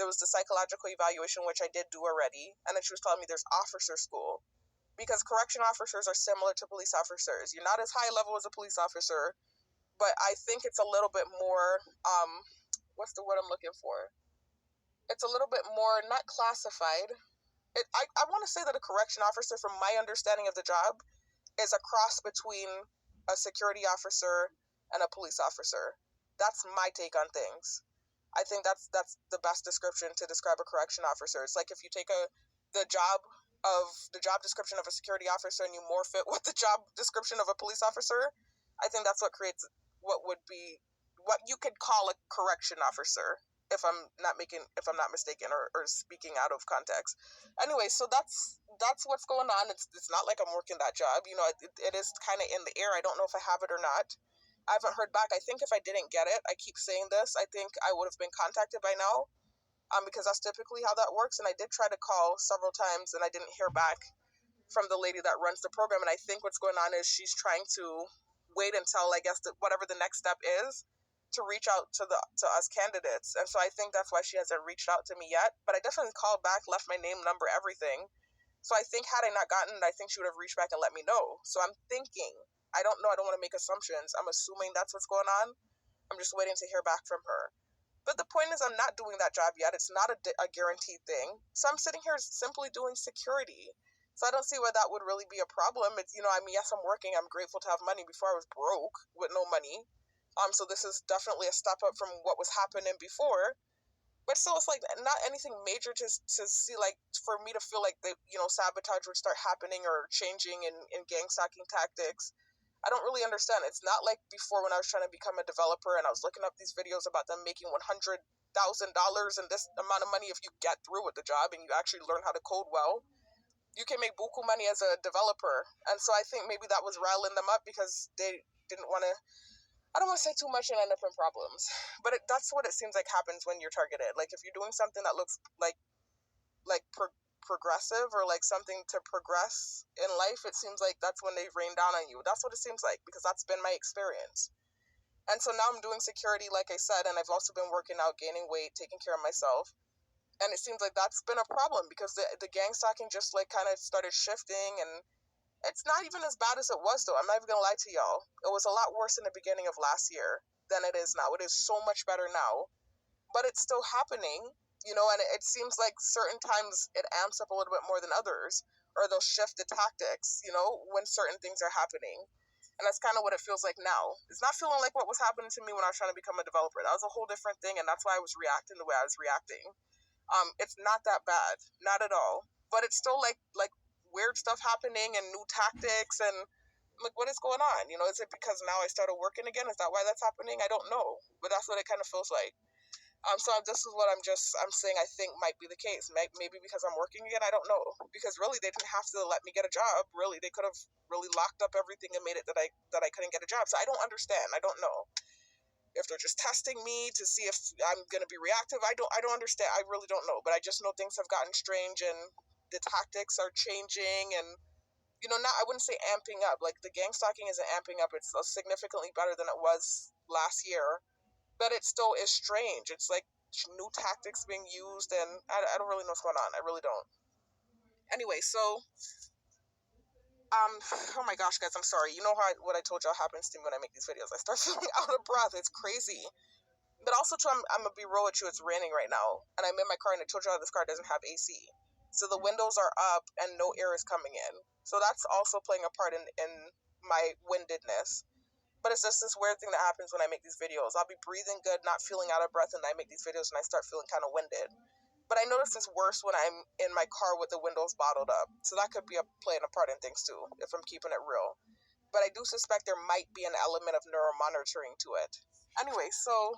There was the psychological evaluation, which I did do already. And then she was telling me there's officer school. Because correction officers are similar to police officers. You're not as high level as a police officer, but I think it's a little bit more, what's the word I'm looking for? It's a little bit more, not classified. I want to say that a correction officer, from my understanding of the job, is a cross between a security officer and a police officer. That's my take on things. I think that's the best description to describe a correction officer. It's like if you take the job description of a security officer and you morph it with the job description of a police officer. I think that's what creates what you could call a correction officer, if I'm not mistaken or speaking out of context. Anyway, so that's what's going on. It's not like I'm working that job. You know, it is kind of in the air. I don't know if I have it or not. I haven't heard back. I think if I didn't get it, I keep saying this, I think I would have been contacted by now, because that's typically how that works. And I did try to call several times and I didn't hear back from the lady that runs the program. And I think what's going on is she's trying to wait until, I guess, whatever the next step is, to reach out to us candidates. And so I think that's why she hasn't reached out to me yet. But I definitely called back, left my name, number, everything. So I think had I not gotten it, I think she would have reached back and let me know. So I'm thinking, I don't know, I don't want to make assumptions. I'm assuming that's what's going on. I'm just waiting to hear back from her. But the point is, I'm not doing that job yet. It's not a guaranteed thing. So I'm sitting here simply doing security. So I don't see why that would really be a problem. It's, you know, I mean, yes, I'm working. I'm grateful to have money. Before I was broke with no money. So this is definitely a step up from what was happening before. But still, it's like not anything major to see, like, for me to feel like the, you know, sabotage would start happening or changing in gang stalking tactics. I don't really understand. It's not like before when I was trying to become a developer and I was looking up these videos about them making $100,000 and this amount of money if you get through with the job and you actually learn how to code well. You can make buku money as a developer. And so I think maybe that was riling them up because they didn't want to, I don't want to say too much and end up in problems. But that's what it seems like happens when you're targeted. Like if you're doing something that looks like progressive or like something to progress in life, it seems like that's when they rain down on you. That's what it seems like, because that's been my experience. And so now I'm doing security, like I said, and I've also been working out, gaining weight, taking care of myself. And it seems like that's been a problem because the gang stalking just like kind of started shifting, and it's not even as bad as it was, though. I'm not even gonna lie to y'all. It was a lot worse in the beginning of last year than it is now. It is so much better now, but it's still happening. and it seems like certain times it amps up a little bit more than others, or they'll shift the tactics, when certain things are happening. And that's kind of what it feels like now. It's not feeling like what was happening to me when I was trying to become a developer. That was a whole different thing, and that's why I was reacting the way I was reacting. It's not that bad, not at all. But it's still like weird stuff happening and new tactics, and like, what is going on? Is it because now I started working again? Is that why that's happening? I don't know, but that's what it kind of feels like. So this is what I'm saying I think might be the case. Maybe because I'm working again, I don't know. Because really, they didn't have to let me get a job. Really, they could have really locked up everything and made it that I couldn't get a job. So I don't understand. I don't know if they're just testing me to see if I'm gonna be reactive. I don't understand. I really don't know. But I just know things have gotten strange and the tactics are changing, and not, I wouldn't say amping up. Like, the gang stalking isn't amping up. It's significantly better than it was last year, but it still is strange. It's like new tactics being used, and I don't really know what's going on. I really don't. Anyway, so oh my gosh, guys, I'm sorry. You know what I told y'all happens to me when I make these videos. I start feeling out of breath. It's crazy. But also, too, I'm gonna be real with you. It's raining right now, and I'm in my car, and I told y'all this car doesn't have AC, so the windows are up and no air is coming in. So that's also playing a part in my windedness. But it's just this weird thing that happens when I make these videos. I'll be breathing good, not feeling out of breath, and I make these videos and I start feeling kind of winded. But I notice it's worse when I'm in my car with the windows bottled up. So that could be playing a part in things too, if I'm keeping it real. But I do suspect there might be an element of neuromonitoring to it. Anyway, so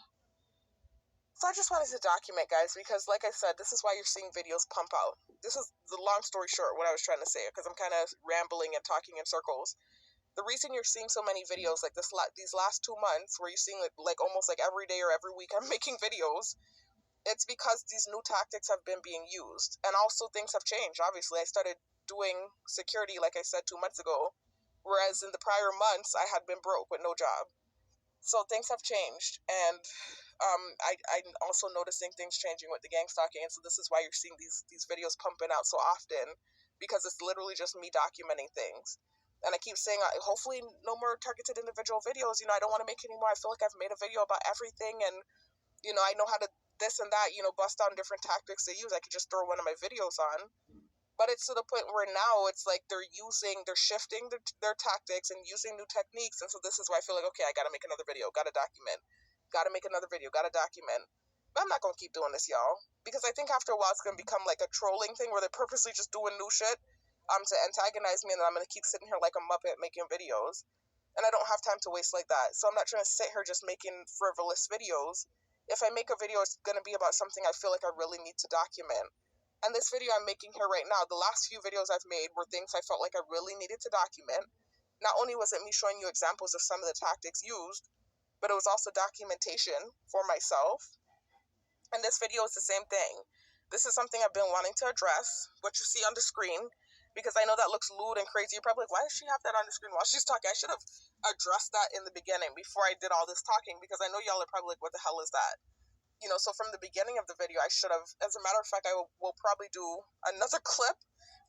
I just wanted to document, guys, because like I said, this is why you're seeing videos pump out. This is the long story short, what I was trying to say, because I'm kind of rambling and talking in circles. The reason you're seeing so many videos like these last 2 months, where you're seeing like almost like every day or every week I'm making videos, it's because these new tactics have been being used. And also things have changed. Obviously, I started doing security, like I said, 2 months ago, whereas in the prior months, I had been broke with no job. So things have changed. And I'm also noticing things changing with the gang stalking. And so this is why you're seeing these videos pumping out so often, because it's literally just me documenting things. And I keep saying, hopefully no more targeted individual videos. I don't want to make any more. I feel like I've made a video about everything, and I know how to this and that, bust down different tactics they use. I could just throw one of my videos on. But it's to the point where now it's like they're shifting their tactics and using new techniques. And so this is why I feel like, okay, I got to make another video, got to document, got to make another video, got to document. But I'm not going to keep doing this, y'all. Because I think after a while it's going to become like a trolling thing where they're purposely just doing new shit to antagonize me. And then I'm going to keep sitting here like a Muppet making videos. And I don't have time to waste like that. So I'm not trying to sit here just making frivolous videos. If I make a video, it's going to be about something I feel like I really need to document. And this video I'm making here right now, the last few videos I've made were things I felt like I really needed to document. Not only was it me showing you examples of some of the tactics used, but it was also documentation for myself. And this video is the same thing. This is something I've been wanting to address, what you see on the screen, because I know that looks lewd and crazy. You're probably like, why does she have that on the screen while she's talking? I should have addressed that in the beginning before I did all this talking, because I know y'all are probably like, what the hell is that? So from the beginning of the video, I should have, as a matter of fact, I will probably do another clip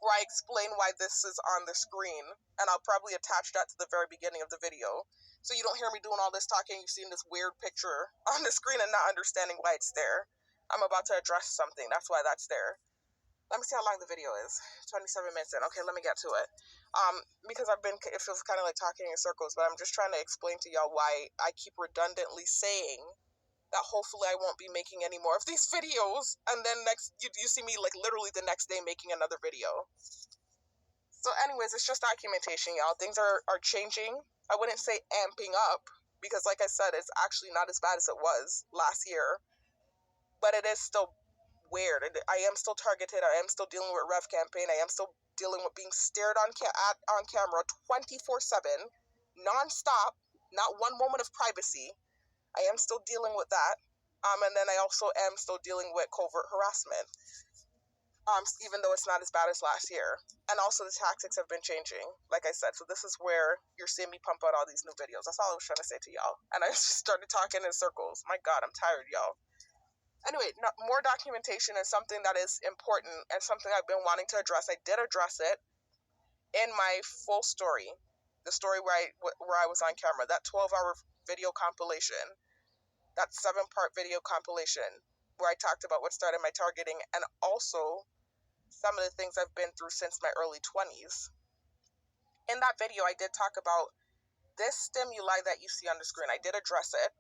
where I explain why this is on the screen, and I'll probably attach that to the very beginning of the video. So you don't hear me doing all this talking, you've seen this weird picture on the screen and not understanding why it's there. I'm about to address something, that's why that's there. Let me see how long the video is. 27 minutes in. Okay, let me get to it. Because it feels kind of like talking in circles, but I'm just trying to explain to y'all why I keep redundantly saying that hopefully I won't be making any more of these videos, and then you see me like literally the next day making another video. So anyways, it's just documentation, y'all. Things are changing. I wouldn't say amping up, because like I said, it's actually not as bad as it was last year, but it is still weird. I am still targeted. I am still dealing with Rev campaign. I am still dealing with being stared on camera 24/7, non-stop, not one moment of privacy. I am still dealing with that. And then I also am still dealing with covert harassment, even though it's not as bad as last year. And also the tactics have been changing, like I said. So this is where you're seeing me pump out all these new videos. That's all I was trying to say to y'all. And I just started talking in circles. My God, I'm tired, y'all. Anyway, more documentation is something that is important and something I've been wanting to address. I did address it in my full story, the story where I was on camera, that 12-hour video compilation. That 7-part video compilation. where I talked about what started my targeting and also some of the things I've been through since my early 20s. In that video, I did talk about this stimuli that you see on the screen. I did address it.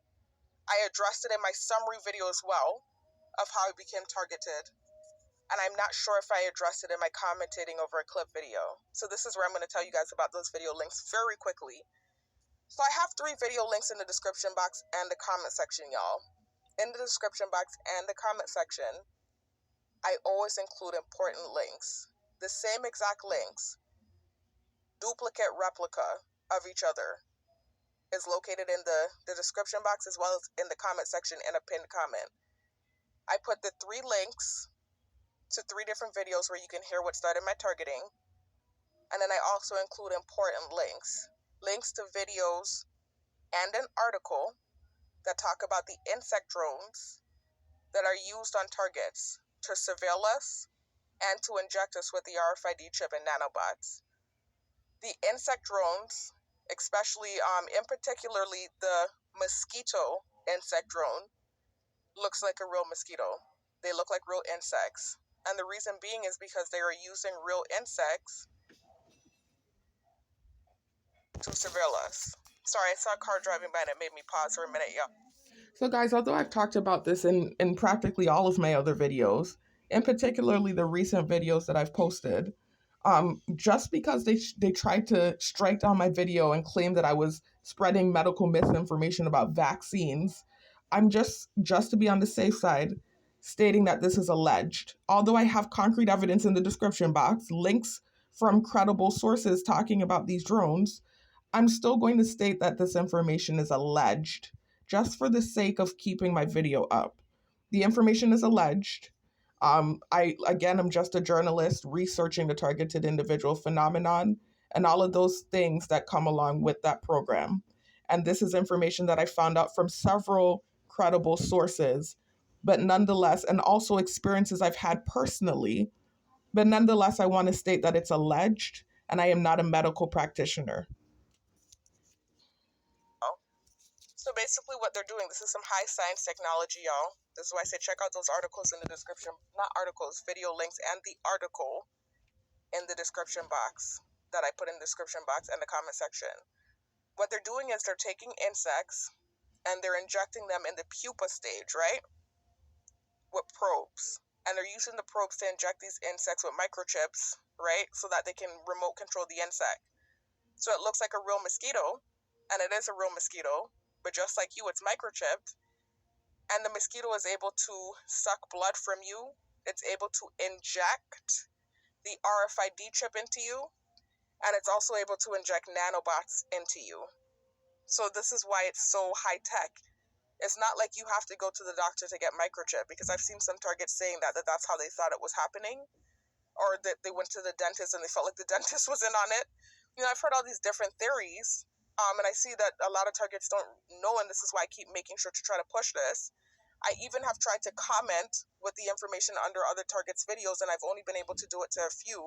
I addressed it in my summary video as well of how I became targeted. And I'm not sure if I addressed it in my commentating over a clip video. So this is where I'm going to tell you guys about those video links very quickly. So I have 3 video links in the description box and the comment section, y'all. In the description box and the comment section, I always include important links. The same exact links, duplicate replica of each other, is located in the description box as well as in the comment section in a pinned comment. I put the 3 links to 3 different videos where you can hear what started my targeting. And then I also include important links. Links to videos and an article that talk about the insect drones that are used on targets to surveil us and to inject us with the RFID chip and nanobots. The insect drones, especially in particularly the mosquito insect drone, looks like a real mosquito. They look like real insects. And the reason being is because they are using real insects to surveil us. Sorry, I saw a car driving by and it made me pause for a minute, yeah. So guys, although I've talked about this in practically all of my other videos, and particularly the recent videos that I've posted, just because they tried to strike down my video and claim that I was spreading medical misinformation about vaccines, I'm just to be on the safe side, stating that this is alleged. Although I have concrete evidence in the description box, links from credible sources talking about these drones, I'm still going to state that this information is alleged, just for the sake of keeping my video up. The information is alleged. I'm just a journalist researching the targeted individual phenomenon and all of those things that come along with that program. And this is information that I found out from several credible sources, but nonetheless, and also experiences I've had personally, but nonetheless, I want to state that it's alleged and I am not a medical practitioner. So basically what they're doing, this is some high science technology, y'all. This is why I say check out those articles in the description, not articles, video links, and the article in the description box that I put in the description box and the comment section. What they're doing is they're taking insects and they're injecting them in the pupa stage, right? With probes. And they're using the probes to inject these insects with microchips, right? So that they can remote control the insect. So it looks like a real mosquito, and it is a real mosquito, but just like you, it's microchipped, and the mosquito is able to suck blood from you. It's able to inject the RFID chip into you, and it's also able to inject nanobots into you. So this is why it's so high tech. It's not like you have to go to the doctor to get microchip, because I've seen some targets saying that's how they thought it was happening, or that they went to the dentist and they felt like the dentist was in on it. You know, I've heard all these different theories. And I see that a lot of targets don't know, and this is why I keep making sure to try to push this. I even have tried to comment with the information under other targets' videos, and I've only been able to do it to a few.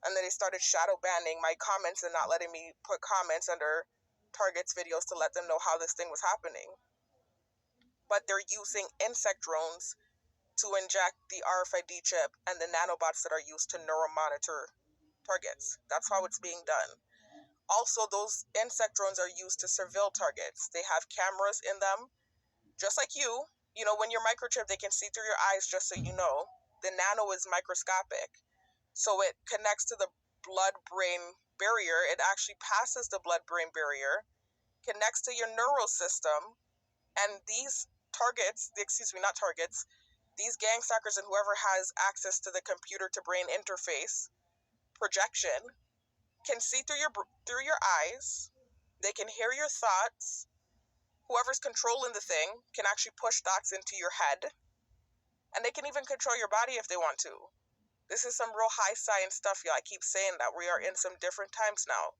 And then they started shadow banning my comments and not letting me put comments under targets' videos to let them know how this thing was happening. But they're using insect drones to inject the RFID chip and the nanobots that are used to neuromonitor targets. That's how it's being done. Also, those insect drones are used to surveil targets. They have cameras in them, just like you. You know, when you're microchipped, they can see through your eyes, just so you know. The nano is microscopic. So it connects to the blood-brain barrier. It actually passes the blood-brain barrier, connects to your neural system, and these targets, these gang stalkers and whoever has access to the computer-to-brain interface projection can see through your eyes. They can hear your thoughts. Whoever's controlling the thing can actually push thoughts into your head, and they can even control your body if they want to. This is some real high science stuff, y'all. I keep saying that we are in some different times now.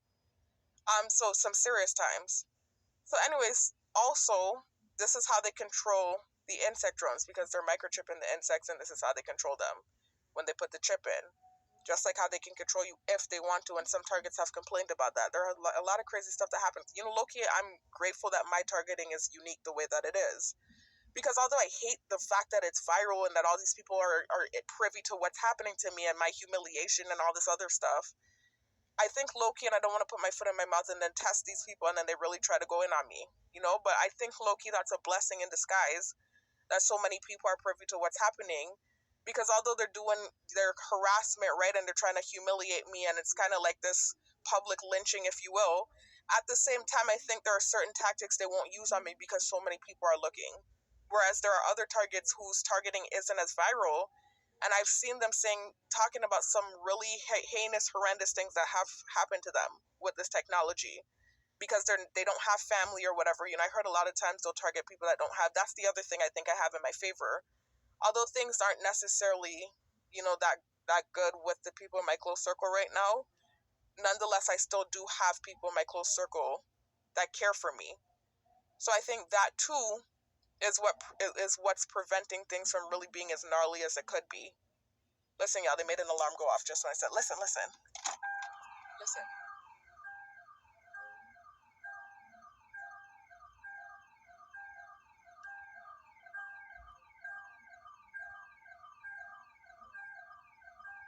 So some serious times. So anyways, also, this is how they control the insect drones, because they're microchipping the insects, and this is how they control them when they put the chip in. Just like how they can control you if they want to, and some targets have complained about that. There are a lot of crazy stuff that happens. You know, low-key, I'm grateful that my targeting is unique the way that it is. Because although I hate the fact that it's viral and that all these people are privy to what's happening to me and my humiliation and all this other stuff, I think low-key, and I don't want to put my foot in my mouth and then test these people and then they really try to go in on me, but I think low-key that's a blessing in disguise that so many people are privy to what's happening, because although they're doing their harassment, right, and they're trying to humiliate me, and it's kind of like this public lynching, if you will, at the same time, I think there are certain tactics they won't use on me because so many people are looking. Whereas there are other targets whose targeting isn't as viral, and I've seen them talking about some really heinous, horrendous things that have happened to them with this technology because they don't have family or whatever. I heard a lot of times they'll target people that don't have. That's the other thing I think I have in my favor. Although things aren't necessarily, that good with the people in my close circle right now, nonetheless, I still do have people in my close circle that care for me. So I think that too is what's preventing things from really being as gnarly as it could be. Listen, y'all, they made an alarm go off just when I said, listen.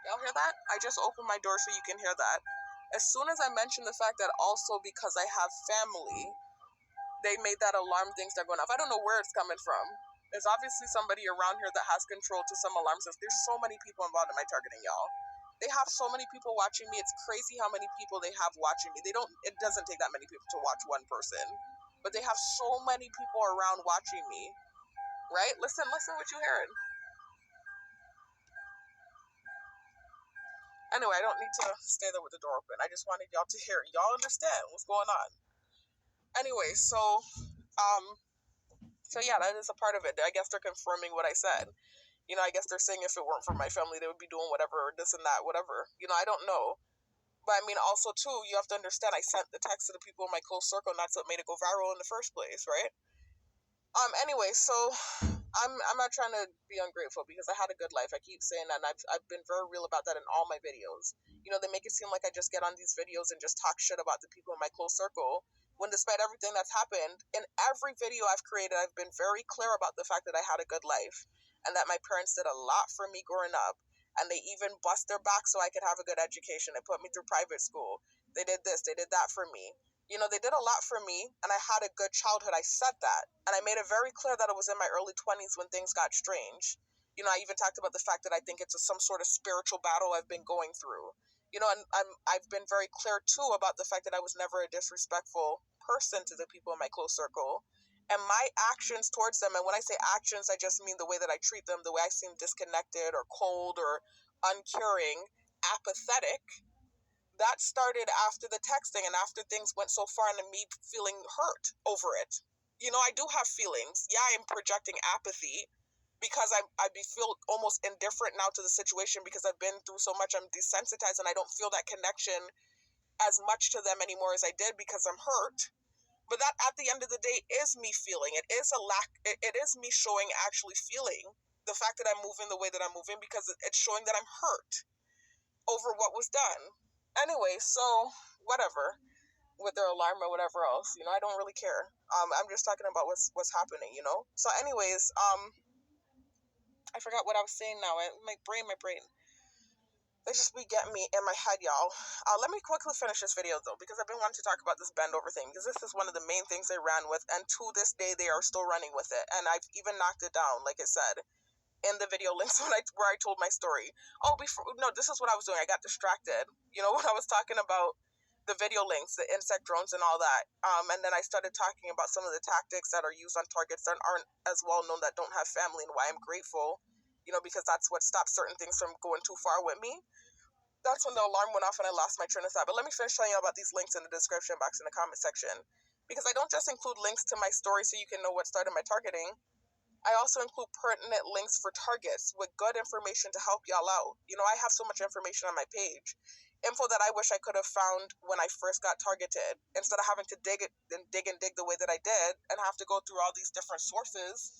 Y'all hear that? I just opened my door so you can hear that. As soon as I mentioned the fact that also because I have family, they made that alarm thing start going off. I don't know where it's coming from. There's obviously somebody around here that has control to some alarms. There's so many people involved in my targeting, y'all. They have so many people watching me. It's crazy how many people they have watching me. It doesn't take that many people to watch one person, but they have so many people around watching me, right? Listen what you heard. Anyway, I don't need to stay there with the door open. I just wanted y'all to hear. Y'all understand what's going on. Anyway, so yeah, that is a part of it. I guess they're confirming what I said. I guess they're saying if it weren't for my family, they would be doing whatever, this and that, whatever. I don't know. But I mean, also, too, you have to understand, I sent the text to the people in my close circle, and that's what made it go viral in the first place, right? Anyway, so I'm not trying to be ungrateful because I had a good life. I keep saying that, and I've been very real about that in all my videos. They make it seem like I just get on these videos and just talk shit about the people in my close circle, when despite everything that's happened, in every video I've created, I've been very clear about the fact that I had a good life, and that my parents did a lot for me growing up, and they even bust their back so I could have a good education. They put me through private school. They did this, they did that for me. They did a lot for me, and I had a good childhood. I said that, and I made it very clear that it was in my early 20s when things got strange. I even talked about the fact that I think it's some sort of spiritual battle I've been going through. And I've been very clear too about the fact that I was never a disrespectful person to the people in my close circle, and my actions towards them. And when I say actions, I just mean the way that I treat them, the way I seem disconnected or cold or uncaring, apathetic. That started after the texting and after things went so far into me feeling hurt over it. I do have feelings. Yeah, I'm projecting apathy because I feel almost indifferent now to the situation because I've been through so much. I'm desensitized and I don't feel that connection as much to them anymore as I did because I'm hurt. But that at the end of the day is me feeling. It is it is me showing actually feeling the fact that I'm moving the way that I'm moving because it's showing that I'm hurt over what was done. Anyway, so whatever with their alarm or whatever else, I don't really care. I'm just talking about what's happening, So anyways, I forgot what I was saying now. My brain. They just be getting me in my head, y'all. Let me quickly finish this video though, because I've been wanting to talk about this bend over thing, because this is one of the main things they ran with, and to this day they are still running with it. And I've even knocked it down, like I said in the video links where I told my story. This is what I was doing. I got distracted, when I was talking about the video links, the insect drones and all that. And then I started talking about some of the tactics that are used on targets that aren't as well known, that don't have family, and why I'm grateful, because that's what stops certain things from going too far with me. That's when the alarm went off and I lost my train of thought. But let me finish telling you about these links in the description box in the comment section, because I don't just include links to my story so you can know what started my targeting. I also include pertinent links for targets with good information to help y'all out. I have so much information on my page. Info that I wish I could have found when I first got targeted, instead of having to dig the way that I did and have to go through all these different sources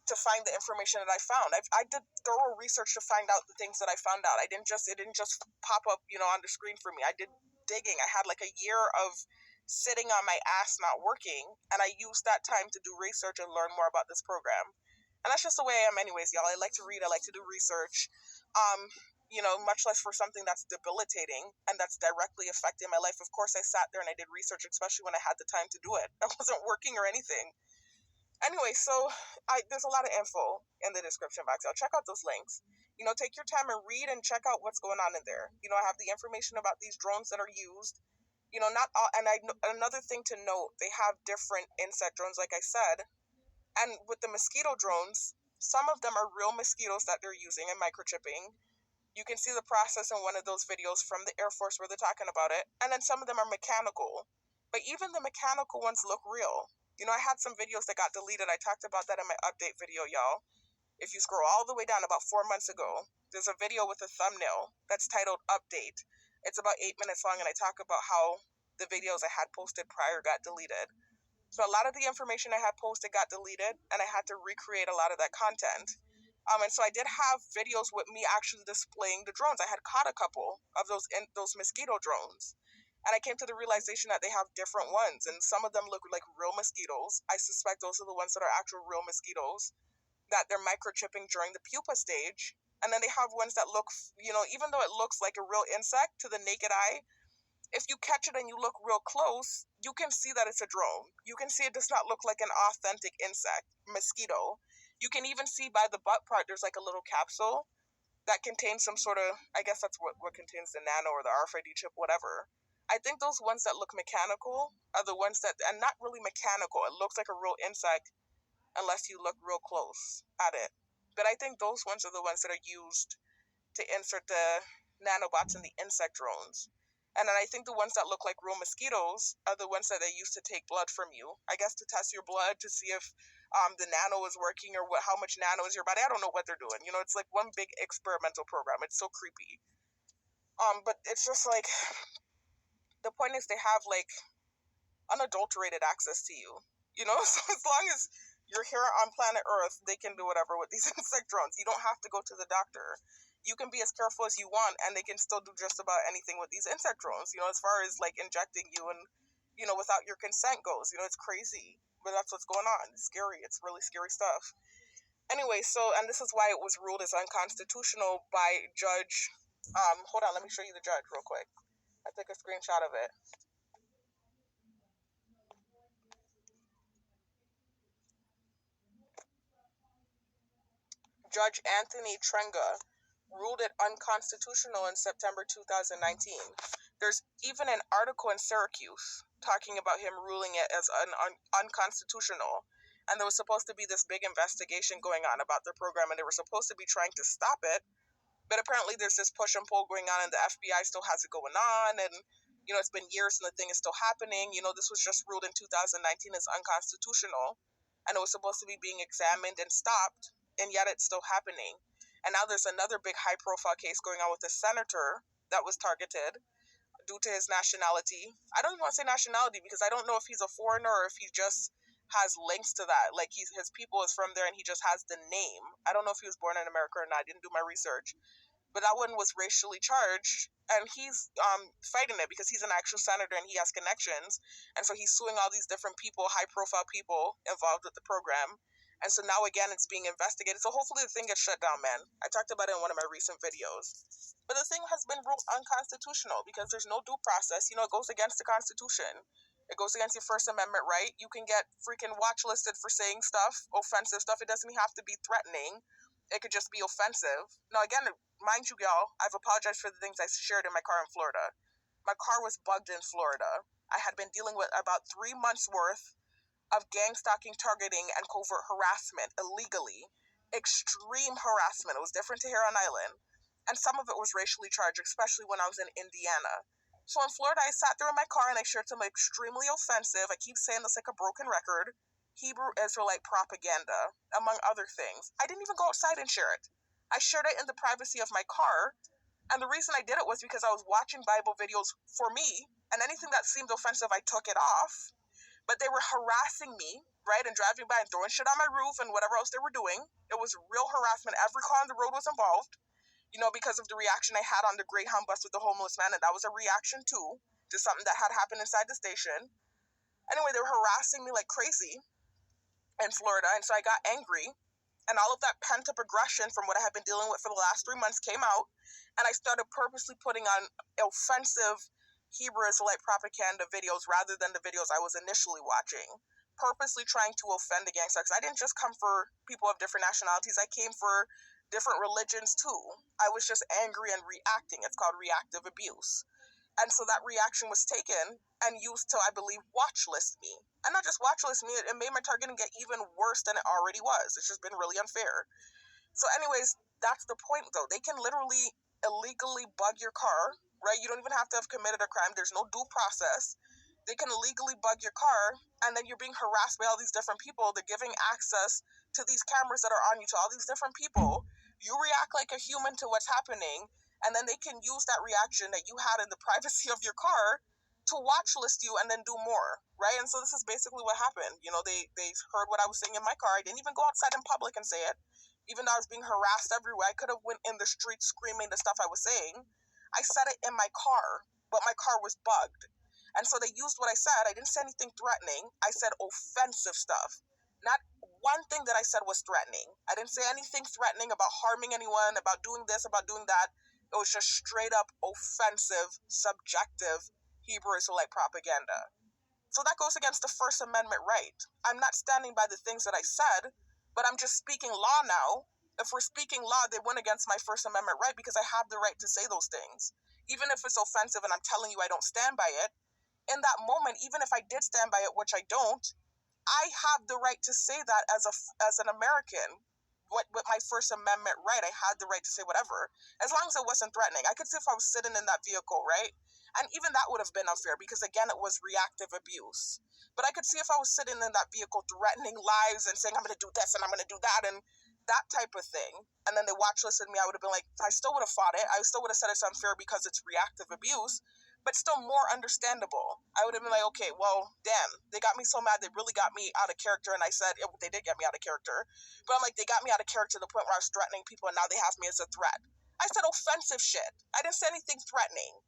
to find the information that I found. I did thorough research to find out the things that I found out. It didn't just pop up, on the screen for me. I did digging. I had like a year of sitting on my ass not working, and I used that time to do research and learn more about this program. And that's just the way I am anyways, y'all. I like to read, I like to do research. Much less for something that's debilitating and that's directly affecting my life. Of course, I sat there and I did research, especially when I had the time to do it. I wasn't working or anything. Anyway, so there's a lot of info in the description box. I'll check out those links. Take your time and read and check out what's going on in there. I have the information about these drones that are used. Not all, and another thing to note, they have different insect drones, like I said. And with the mosquito drones, some of them are real mosquitoes that they're using and microchipping. You can see the process in one of those videos from the Air Force where they're talking about it. And then some of them are mechanical. But even the mechanical ones look real. I had some videos that got deleted. I talked about that in my update video, y'all. If you scroll all the way down about 4 months ago, there's a video with a thumbnail that's titled Update. It's about 8 minutes long, and I talk about how the videos I had posted prior got deleted. So a lot of the information I had posted got deleted, and I had to recreate a lot of that content. And so I did have videos with me actually displaying the drones. I had caught a couple of those mosquito drones. And I came to the realization that they have different ones, and some of them look like real mosquitoes. I suspect those are the ones that are actual real mosquitoes, that they're microchipping during the pupa stage. And then they have ones that look, even though it looks like a real insect to the naked eye, if you catch it and you look real close, you can see that it's a drone. You can see it does not look like an authentic mosquito. You can even see by the butt part, there's like a little capsule that contains some sort of, I guess that's what contains the nano or the RFID chip, whatever. I think those ones that look mechanical are the ones that, and not really mechanical, it looks like a real insect unless you look real close at it. But I think those ones are the ones that are used to insert the nanobots in the insect drones. And then I think the ones that look like real mosquitoes are the ones that they use to take blood from you. I guess to test your blood to see if the nano is working or how much nano is your body. I don't know what they're doing. It's like one big experimental program. It's so creepy. But it's just like, the point is they have like unadulterated access to you. So as long as you're here on planet Earth, they can do whatever with these insect drones. You don't have to go to the doctor. You can be as careful as you want, and they can still do just about anything with these insect drones, as far as like injecting you and, without your consent goes. It's crazy, but that's what's going on. It's scary. It's really scary stuff. Anyway, and this is why it was ruled as unconstitutional by Judge, hold on, let me show you the judge real quick. I took a screenshot of it. Judge Anthony Trenga ruled it unconstitutional in September 2019. There's even an article in Syracuse talking about him ruling it as unconstitutional. And there was supposed to be this big investigation going on about the program, and they were supposed to be trying to stop it. But apparently there's this push and pull going on, and the FBI still has it going on. And, it's been years and the thing is still happening. This was just ruled in 2019 as unconstitutional. And it was supposed to be being examined and stopped, and yet it's still happening. And now there's another big high-profile case going on with a senator that was targeted due to his nationality. I don't even want to say nationality because I don't know if he's a foreigner or if he just has links to that. Like his people is from there and he just has the name. I don't know if he was born in America or not. I didn't do my research. But that one was racially charged, and he's fighting it because he's an actual senator and he has connections. And so he's suing all these different people, high-profile people involved with the program. And so now again, it's being investigated. So hopefully the thing gets shut down, man. I talked about it in one of my recent videos. But the thing has been ruled unconstitutional because there's no due process. It goes against the Constitution. It goes against your First Amendment right. You can get freaking watch listed for saying stuff, offensive stuff. It doesn't have to be threatening. It could just be offensive. Now, again, mind you, y'all, I've apologized for the things I shared in my car in Florida. My car was bugged in Florida. I had been dealing with about 3 months worth of gang stalking, targeting, and covert harassment illegally. Extreme harassment. It was different to here on island. And some of it was racially charged, especially when I was in Indiana. So in Florida, I sat there in my car and I shared some extremely offensive, I keep saying this like a broken record, Hebrew Israelite propaganda, among other things. I didn't even go outside and share it. I shared it in the privacy of my car. And the reason I did it was because I was watching Bible videos for me, and anything that seemed offensive, I took it off. But they were harassing me, right, and driving by and throwing shit on my roof and whatever else they were doing. It was real harassment. Every car on the road was involved, because of the reaction I had on the Greyhound bus with the homeless man, and that was a reaction too. to something that had happened inside the station. Anyway, they were harassing me like crazy in Florida, and so I got angry, and all of that pent-up aggression from what I had been dealing with for the last 3 months came out, and I started purposely putting on offensive Hebrew Israelite propaganda videos rather than the videos I was initially watching, purposely trying to offend the gangsters. I didn't just come for people of different nationalities, I came for different religions too. I was just angry and reacting. It's called reactive abuse. And so that reaction was taken and used to, I believe, watchlist me. And not just watchlist me, it made my targeting get even worse than it already was. It's just been really unfair. So anyways, that's the point though. They can literally illegally bug your car, right? You don't even have to have committed a crime. There's no due process. They can illegally bug your car, and then you're being harassed by all these different people. They're giving access to these cameras that are on you to all these different people. You react like a human to what's happening, and then they can use that reaction that you had in the privacy of your car to watch list you and then do more, right? And so this is basically what happened. You know, they heard what I was saying in my car. I didn't even go outside in public and say it, even though I was being harassed everywhere. I could have went in the street screaming the stuff I was saying. I said it in my car, but my car was bugged. And so they used what I said. I didn't say anything threatening. I said offensive stuff. Not one thing that I said was threatening. I didn't say anything threatening about harming anyone, about doing this, about doing that. It was just straight up offensive, subjective Hebrew Israelite propaganda. So that goes against the First Amendment right. I'm not standing by the things that I said, but I'm just speaking law now. If we're speaking law, they went against my First Amendment right because I have the right to say those things. Even if it's offensive and I'm telling you I don't stand by it, in that moment, even if I did stand by it, which I don't, I have the right to say that as an American. With my First Amendment right, I had the right to say whatever, as long as it wasn't threatening. I could see if I was sitting in that vehicle, right? And even that would have been unfair because, again, it was reactive abuse. But I could see if I was sitting in that vehicle threatening lives and saying, I'm going to do this and I'm going to do that and that type of thing. And then they watch listed me, I would have been like, I still would have fought it. I still would have said it's unfair because it's reactive abuse, but still more understandable. I would have been like, okay, well, damn, they got me so mad, they really got me out of character. And I said, they did get me out of character. But I'm like, they got me out of character to the point where I was threatening people and now they have me as a threat. I said offensive shit. I didn't say anything threatening.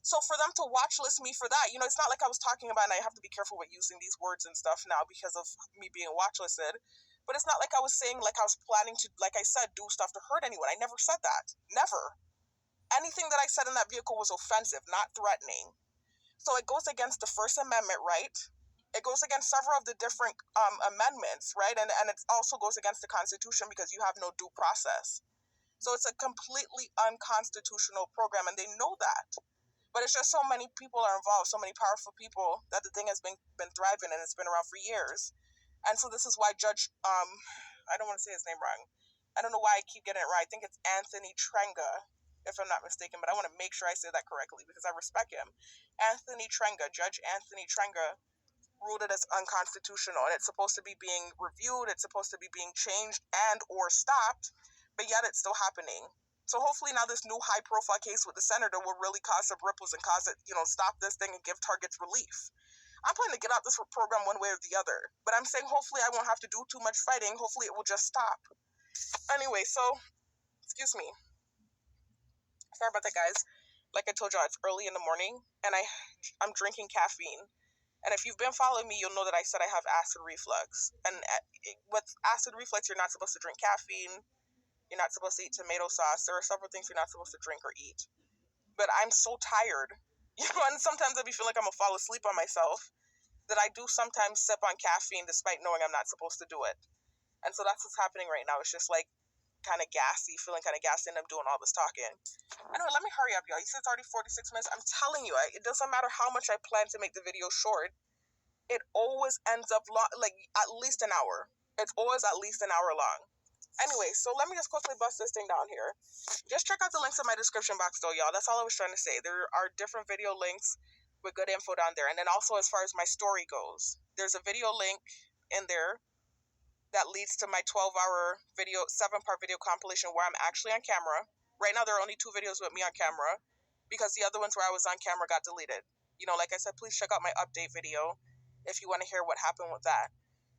So for them to watch list me for that, it's not like I was talking about, and I have to be careful with using these words and stuff now because of me being watch listed, but it's not like I was saying like I was planning to, like I said, do stuff to hurt anyone. I never said that. Never. Anything that I said in that vehicle was offensive, not threatening. So it goes against the First Amendment, right? It goes against several of the different amendments, right? And it also goes against the Constitution because you have no due process. So it's a completely unconstitutional program, and they know that. But it's just so many people are involved, so many powerful people, that the thing has been thriving, and it's been around for years. And so this is why Judge, I don't want to say his name wrong. I don't know why I keep getting it right. I think it's Anthony Trenga, if I'm not mistaken, but I want to make sure I say that correctly because I respect him. Anthony Trenga, Judge Anthony Trenga, ruled it as unconstitutional, and it's supposed to be being reviewed, it's supposed to be being changed and or stopped, but yet it's still happening. So hopefully now this new high-profile case with the senator will really cause some ripples and cause it, stop this thing and give targets relief. I'm planning to get out this program one way or the other, but I'm saying hopefully I won't have to do too much fighting. Hopefully it will just stop. Anyway, so, excuse me. Sorry about that, guys. Like I told y'all, it's early in the morning, and I'm drinking caffeine. And if you've been following me, you'll know that I said I have acid reflux. And with acid reflux, you're not supposed to drink caffeine. You're not supposed to eat tomato sauce. There are several things you're not supposed to drink or eat. But I'm so tired. And sometimes I be feeling like I'm going to fall asleep on myself that I do sometimes sip on caffeine despite knowing I'm not supposed to do it. And so that's what's happening right now. It's just like kind of gassy, feeling kind of gassy, and I'm doing all this talking. Anyway, let me hurry up, y'all. You said it's already 46 minutes. I'm telling you, it doesn't matter how much I plan to make the video short. It always ends up like at least an hour. It's always at least an hour long. Anyway, so let me just quickly bust this thing down here. Just check out the links in my description box though, y'all. That's all I was trying to say. There are different video links with good info down there. And then also as far as my story goes, there's a video link in there that leads to my 12-hour video, 7-part video compilation where I'm actually on camera. Right now there are only 2 videos with me on camera because the other ones where I was on camera got deleted. Like I said, please check out my update video if you want to hear what happened with that.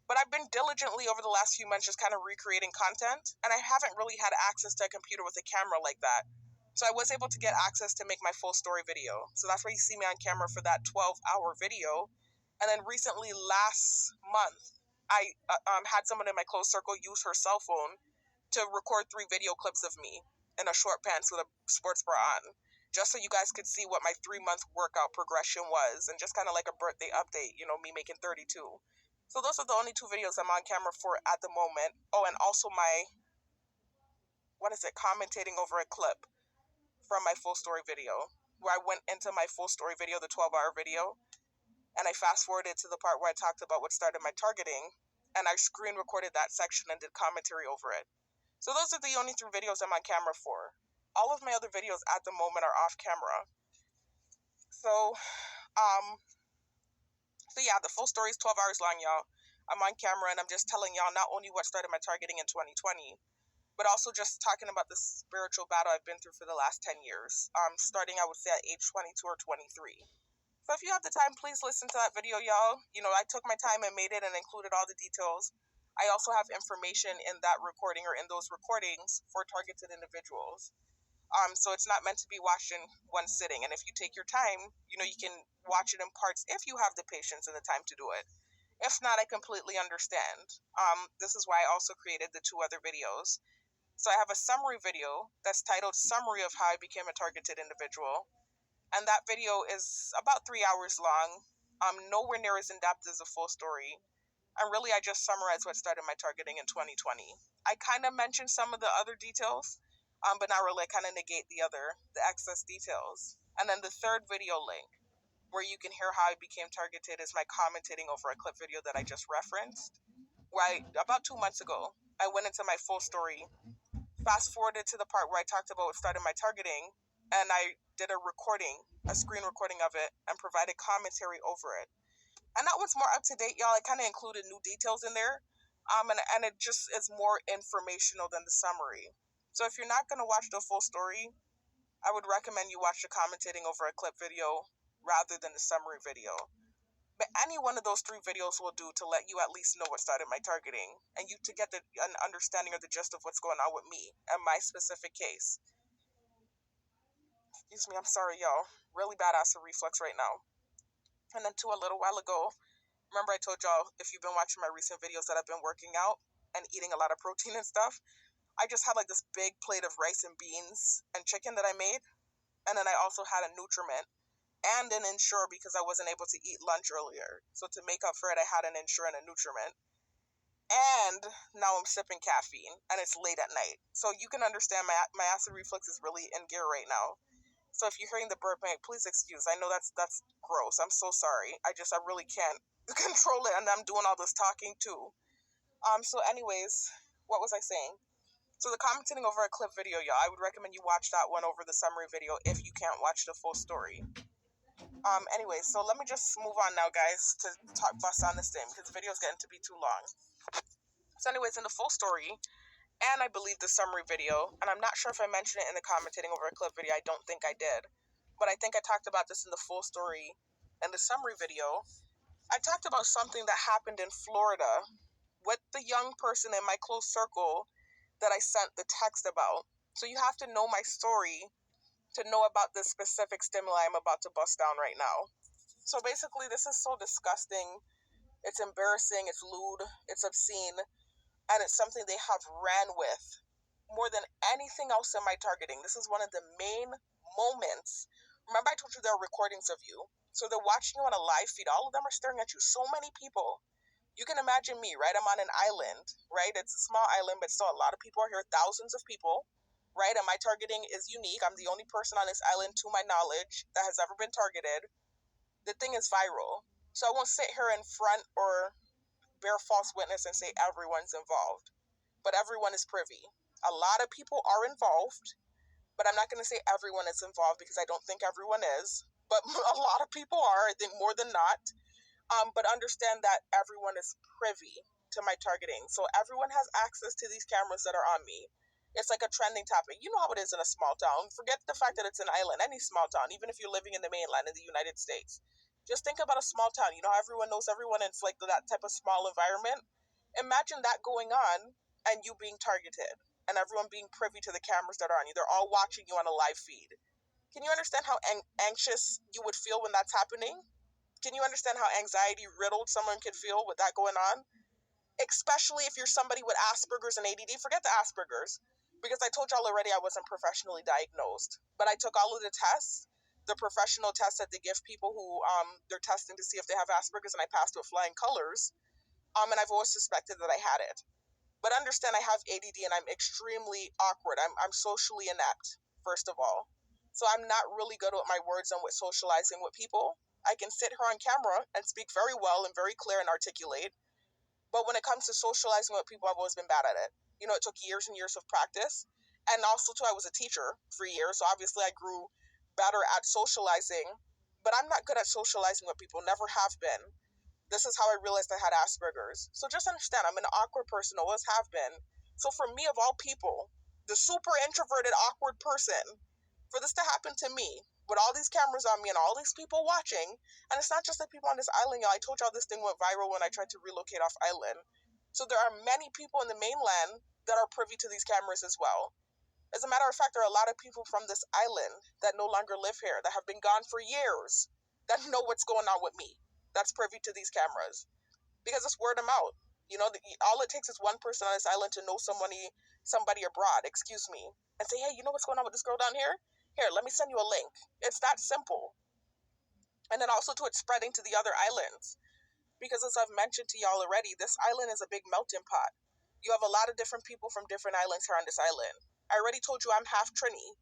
But I've been diligently over the last few months just kind of recreating content, and I haven't really had access to a computer with a camera like that So I was able to get access to make my full story video. So that's why you see me on camera for that 12-hour video. And then recently, last month, I had someone in my close circle use her cell phone to record 3 video clips of me in a short pants with a sports bra on, just so you guys could see what my 3-month workout progression was, and just kind of like a birthday update, me making 32. So those are the only 2 videos I'm on camera for at the moment. Oh, and also my, commentating over a clip from my full story video, where I went into my full story video, the 12-hour video, and I fast forwarded to the part where I talked about what started my targeting, and I screen recorded that section and did commentary over it. So those are the only 3 videos I'm on camera for. All of my other videos at the moment are off camera. So yeah, the full story is 12 hours long, y'all. I'm on camera and I'm just telling y'all not only what started my targeting in 2020, but also just talking about the spiritual battle I've been through for the last 10 years, starting, I would say, at age 22 or 23. So if you have the time, please listen to that video, y'all. I took my time and made it and included all the details. I also have information in that recording or in those recordings for targeted individuals. So it's not meant to be watched in one sitting. And if you take your time, you can watch it in parts if you have the patience and the time to do it. If not, I completely understand. This is why I also created the 2 other videos. So I have a summary video that's titled Summary of How I Became a Targeted Individual. And that video is about 3 hours long, nowhere near as in-depth as the full story. And really, I just summarized what started my targeting in 2020. I kind of mentioned some of the other details, but not really. I kind of negate the excess details. And then the 3rd video link, where you can hear how I became targeted, is my commentating over a clip video that I just referenced, where about 2 months ago, I went into my full story, fast forwarded to the part where I talked about what started my targeting, and I did a screen recording of it, and provided commentary over it. And that one's more up to date, y'all. I kind of included new details in there, and it just is more informational than the summary. So if you're not going to watch the full story, I would recommend you watch the commentating over a clip video rather than the summary video. But any one of those 3 videos will do to let you at least know what started my targeting, and you to get an understanding of the gist of what's going on with me and my specific case. Excuse me, I'm sorry, y'all. Really bad acid reflux right now. And then a little while ago, remember I told y'all, if you've been watching my recent videos, that I've been working out and eating a lot of protein and stuff. I just had like this big plate of rice and beans and chicken that I made. And then I also had a Nutriment and an Ensure because I wasn't able to eat lunch earlier. So to make up for it, I had an Ensure and a Nutriment. And now I'm sipping caffeine, and it's late at night. So you can understand my acid reflux is really in gear right now. So if you're hearing the burping, please excuse. I know that's gross. I'm so sorry. I really can't control it, and I'm doing all this talking too. So anyways, what was I saying? So the commentating over a clip video, y'all, I would recommend you watch that one over the summary video if you can't watch the full story. Anyway, so let me just move on now, guys, to bust on this thing, because the video is getting to be too long. So anyways, in the full story, and I believe the summary video, and I'm not sure if I mentioned it in the commentating over a clip video, I don't think I did, but I think I talked about this in the full story and the summary video. I talked about something that happened in Florida with the young person in my close circle that I sent the text about. So you have to know my story to know about the specific stimuli I'm about to bust down right now. So basically, this is so disgusting. It's embarrassing, it's lewd, it's obscene, and it's something they have ran with more than anything else in my targeting. This is one of the main moments. Remember I told you there are recordings of you. So they're watching you on a live feed. All of them are staring at you. So many people. You can imagine me, right? I'm on an island, right? It's a small island, but still a lot of people are here, thousands of people, right? And my targeting is unique. I'm the only person on this island, to my knowledge, that has ever been targeted. The thing is viral. So I won't sit here in front or bear false witness and say everyone's involved. But everyone is privy. A lot of people are involved, but I'm not going to say everyone is involved because I don't think everyone is. But a lot of people are, I think more than not. But understand that everyone is privy to my targeting. So everyone has access to these cameras that are on me. It's like a trending topic. You know how it is in a small town. Forget the fact that it's an island, any small town, even if you're living in the mainland in the United States. Just think about a small town. You know how everyone knows everyone, and it's like that type of small environment. Imagine that going on and you being targeted. and everyone being privy to the cameras that are on you. They're all watching you on a live feed. Can you understand how anxious you would feel when that's happening? Can you understand how anxiety riddled someone could feel with that going on? Especially if you're somebody with Asperger's and ADD. Forget the Asperger's, because I told y'all already I wasn't professionally diagnosed. But I took all of the tests, the professional tests that they give people who they're testing to see if they have Asperger's, and I passed with flying colors. And I've always suspected that I had it. But understand I have ADD and I'm extremely awkward. I'm socially inept, first of all. So I'm not really good with my words and with socializing with people. I can sit here on camera and speak very well and very clear and articulate. But when it comes to socializing with people, I've always been bad at it. You know, it took years and years of practice. And also, too, I was a teacher for years. So obviously, I grew better at socializing. But I'm not good at socializing with people, never have been. This is how I realized I had Asperger's. So just understand, I'm an awkward person, always have been. So for me, of all people, the super introverted, awkward person, for this to happen to me, with all these cameras on me and all these people watching, and it's not just the people on this island, y'all. I told y'all this thing went viral when I tried to relocate off island. So there are many people in the mainland that are privy to these cameras as well. As a matter of fact, there are a lot of people from this island that no longer live here, that have been gone for years, that know what's going on with me, that's privy to these cameras. Because it's word of mouth. You know, all it takes is one person on this island to know somebody abroad, excuse me, and say, hey, you know what's going on with this girl down here? Here, let me send you a link. It's that simple. And then also to it spreading to the other islands. Because as I've mentioned to y'all already, this island is a big melting pot. You have a lot of different people from different islands here on this island. I already told you I'm half Trini.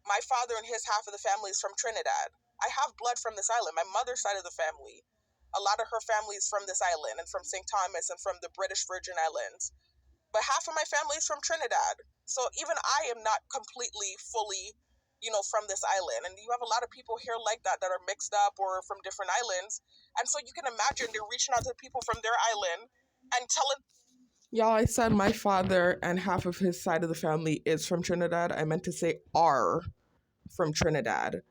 My father and his half of the family is from Trinidad. I have blood from this island. My mother's side of the family, a lot of her family is from this island and from St. Thomas and from the British Virgin Islands. But half of my family is from Trinidad. So even I am not completely, fully, from this island. And you have a lot of people here like that are mixed up or from different islands. And so you can imagine they're reaching out to people from their island and telling. Y'all, I said my father and half of his side of the family is from Trinidad. I meant to say are from Trinidad.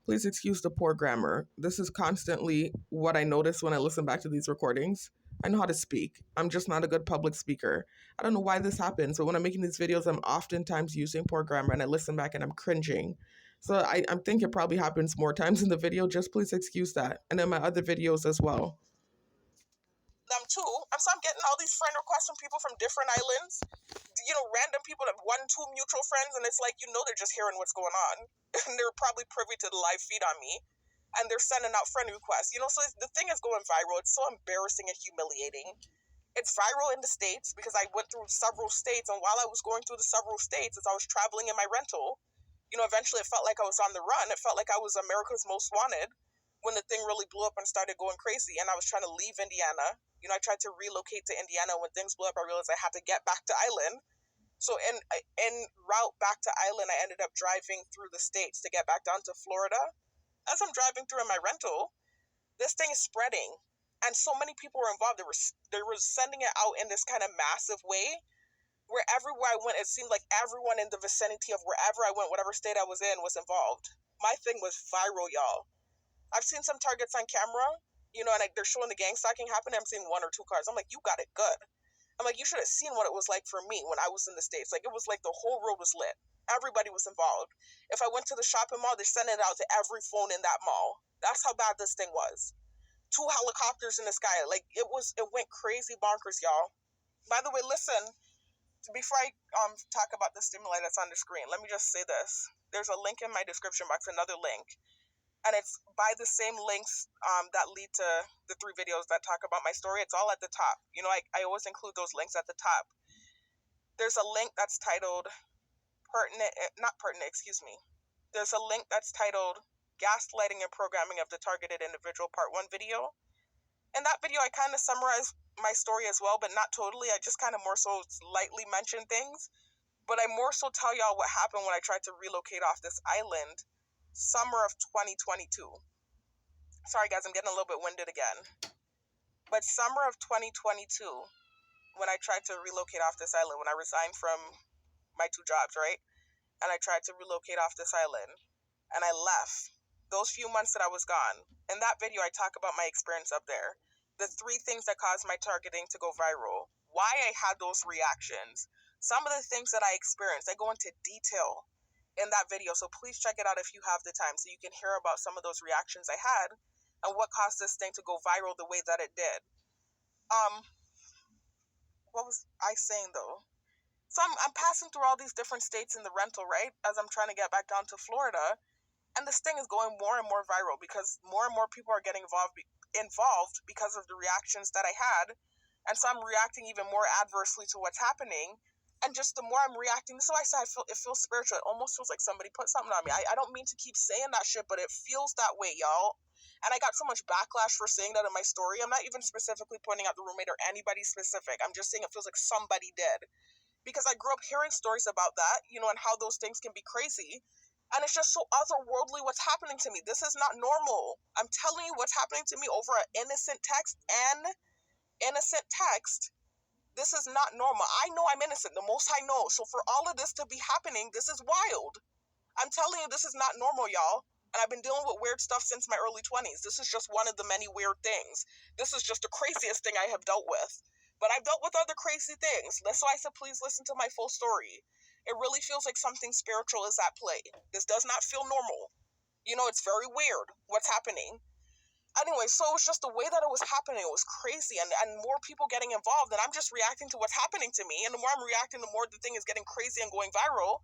Please excuse the poor grammar. This is constantly what I notice when I listen back to these recordings. I know how to speak. I'm just not a good public speaker. I don't know why this happens, but when I'm making these videos, I'm oftentimes using poor grammar and I listen back and I'm cringing. So I think it probably happens more times in the video. Just please excuse that. And in my other videos as well. Them too. And so I'm getting all these friend requests from people from different islands. Random people that have 1-2 mutual friends, and it's like, they're just hearing what's going on. And they're probably privy to the live feed on me. And they're sending out friend requests. So the thing is going viral. It's so embarrassing and humiliating. It's viral in the States because I went through several states, and while I was going through the several states, as I was traveling in my rental, eventually it felt like I was on the run. It felt like I was America's Most Wanted when the thing really blew up and started going crazy, and I was trying to leave Indiana. I tried to relocate to Indiana. When things blew up, I realized I had to get back to island. So in route back to island, I ended up driving through the states to get back down to Florida. As I'm driving through in my rental, this thing is spreading, and so many people were involved. They were sending it out in this kind of massive way, where everywhere I went, it seemed like everyone in the vicinity of wherever I went, whatever state I was in, was involved. My thing was viral, y'all. I've seen some targets on camera, and they're showing the gang stalking happen. I'm seeing 1 or 2 cars. I'm like, you got it good. I'm like, you should have seen what it was like for me when I was in the States. Like, it was like the whole road was lit. Everybody was involved. If I went to the shopping mall, they're sending it out to every phone in that mall. That's how bad this thing was. 2 helicopters in the sky. Like, it went crazy bonkers, y'all. By the way, listen, before I talk about the stimuli that's on the screen, let me just say this. There's a link in my description box, another link. And it's by the same links that lead to the 3 videos that talk about my story. It's all at the top. I always include those links at the top. There's a link that's titled excuse me. There's a link that's titled Gaslighting and Programming of the Targeted Individual Part 1 video. In that video, I kind of summarize my story as well, but not totally. I just kind of more so lightly mention things. But I more so tell y'all what happened when I tried to relocate off this island summer of 2022. Sorry guys, I'm getting a little bit winded again. But summer of 2022, when I tried to relocate off this island, when I resigned from my 2 jobs, right? And I tried to relocate off this island, and I left. Those few months that I was gone, in that video I talk about my experience up there. The 3 things that caused my targeting to go viral. Why I had those reactions. some of the things that I experienced. I go into detail in that video, so please check it out if you have the time, so you can hear about some of those reactions I had and what caused this thing to go viral the way that it did. What was I saying though? So I'm passing through all these different states in the rental, right? As I'm trying to get back down to Florida. And this thing is going more and more viral because more and more people are getting involved because of the reactions that I had. And so I'm reacting even more adversely to what's happening. And just the more I'm reacting, so I said, it feels spiritual. It almost feels like somebody put something on me. I don't mean to keep saying that shit, but it feels that way, y'all. And I got so much backlash for saying that in my story. I'm not even specifically pointing out the roommate or anybody specific. I'm just saying it feels like somebody did. Because I grew up hearing stories about that, and how those things can be crazy. And it's just so otherworldly what's happening to me. This is not normal. I'm telling you what's happening to me over an innocent text. This is not normal. I know I'm innocent. The Most High knows. So for all of this to be happening, this is wild. I'm telling you, this is not normal, y'all. And I've been dealing with weird stuff since my early 20s. This is just one of the many weird things. This is just the craziest thing I have dealt with. But I've dealt with other crazy things. That's why I said, please listen to my full story. It really feels like something spiritual is at play. This does not feel normal. It's very weird what's happening. Anyway, so it's just the way that it was happening. It was crazy, and more people getting involved, and I'm just reacting to what's happening to me. And the more I'm reacting, the more the thing is getting crazy and going viral.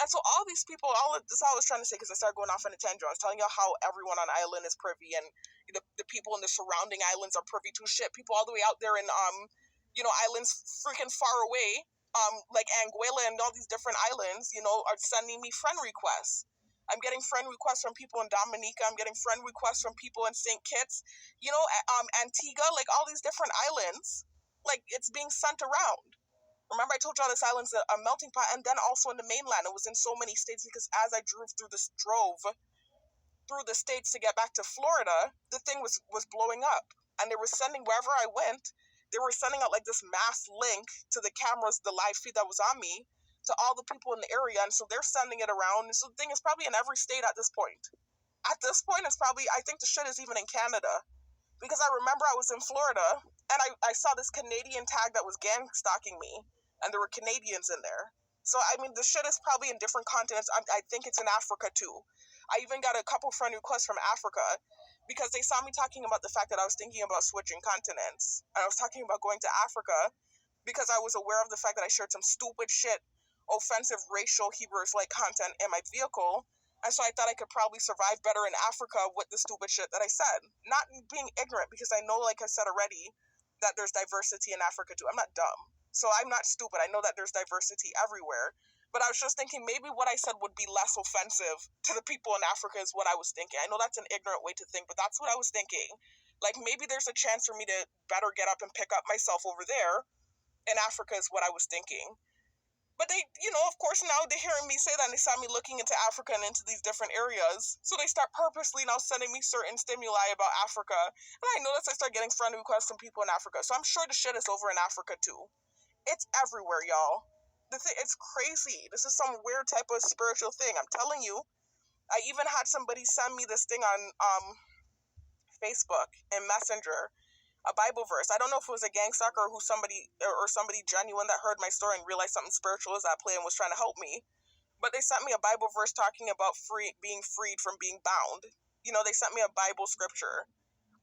And so all these people, this is all I was trying to say, because I started going off on a tangent. I was telling you how everyone on the island is privy, and the people in the surrounding islands are privy to shit. People all the way out there in islands freaking far away, like Anguilla and all these different islands, are sending me friend requests. I'm getting friend requests from people in Dominica. I'm getting friend requests from people in St. Kitts, Antigua, like all these different islands. Like, it's being sent around. Remember, I told y'all this island's a melting pot, and then also in the mainland. It was in so many states because as I drove through the states to get back to Florida, the thing was blowing up, and they were sending, wherever I went, they were sending out like this mass link to the cameras, the live feed that was on me, to all the people in the area, and so they're sending it around. And so the thing is probably in every state at this point. At this point, it's probably, I think the shit is even in Canada. Because I remember I was in Florida, and I saw this Canadian tag that was gang stalking me, and there were Canadians in there. So, I mean, the shit is probably in different continents. I think it's in Africa, too. I even got a couple friend requests from Africa, because they saw me talking about the fact that I was thinking about switching continents. And I was talking about going to Africa, because I was aware of the fact that I shared some stupid shit, offensive racial Hebrew-like content in my vehicle. And so I thought I could probably survive better in Africa with the stupid shit that I said. Not being ignorant, because I know, like I said already, that there's diversity in Africa too. I'm not dumb. So I'm not stupid. I know that there's diversity everywhere. But I was just thinking maybe what I said would be less offensive to the people in Africa is what I was thinking. I know that's an ignorant way to think, but that's what I was thinking. Like, maybe there's a chance for me to better get up and pick up myself over there in Africa is what I was thinking. But they, of course, now they're hearing me say that, and they saw me looking into Africa and into these different areas. So they start purposely now sending me certain stimuli about Africa. And I noticed I start getting friend requests from people in Africa. So I'm sure the shit is over in Africa too. It's everywhere, y'all. It's crazy. This is some weird type of spiritual thing. I'm telling you. I even had somebody send me this thing on Facebook and Messenger, a Bible verse. I don't know if it was a gang stalker or somebody genuine that heard my story and realized something spiritual was at play and was trying to help me. But they sent me a Bible verse talking about being freed from being bound. They sent me a Bible scripture,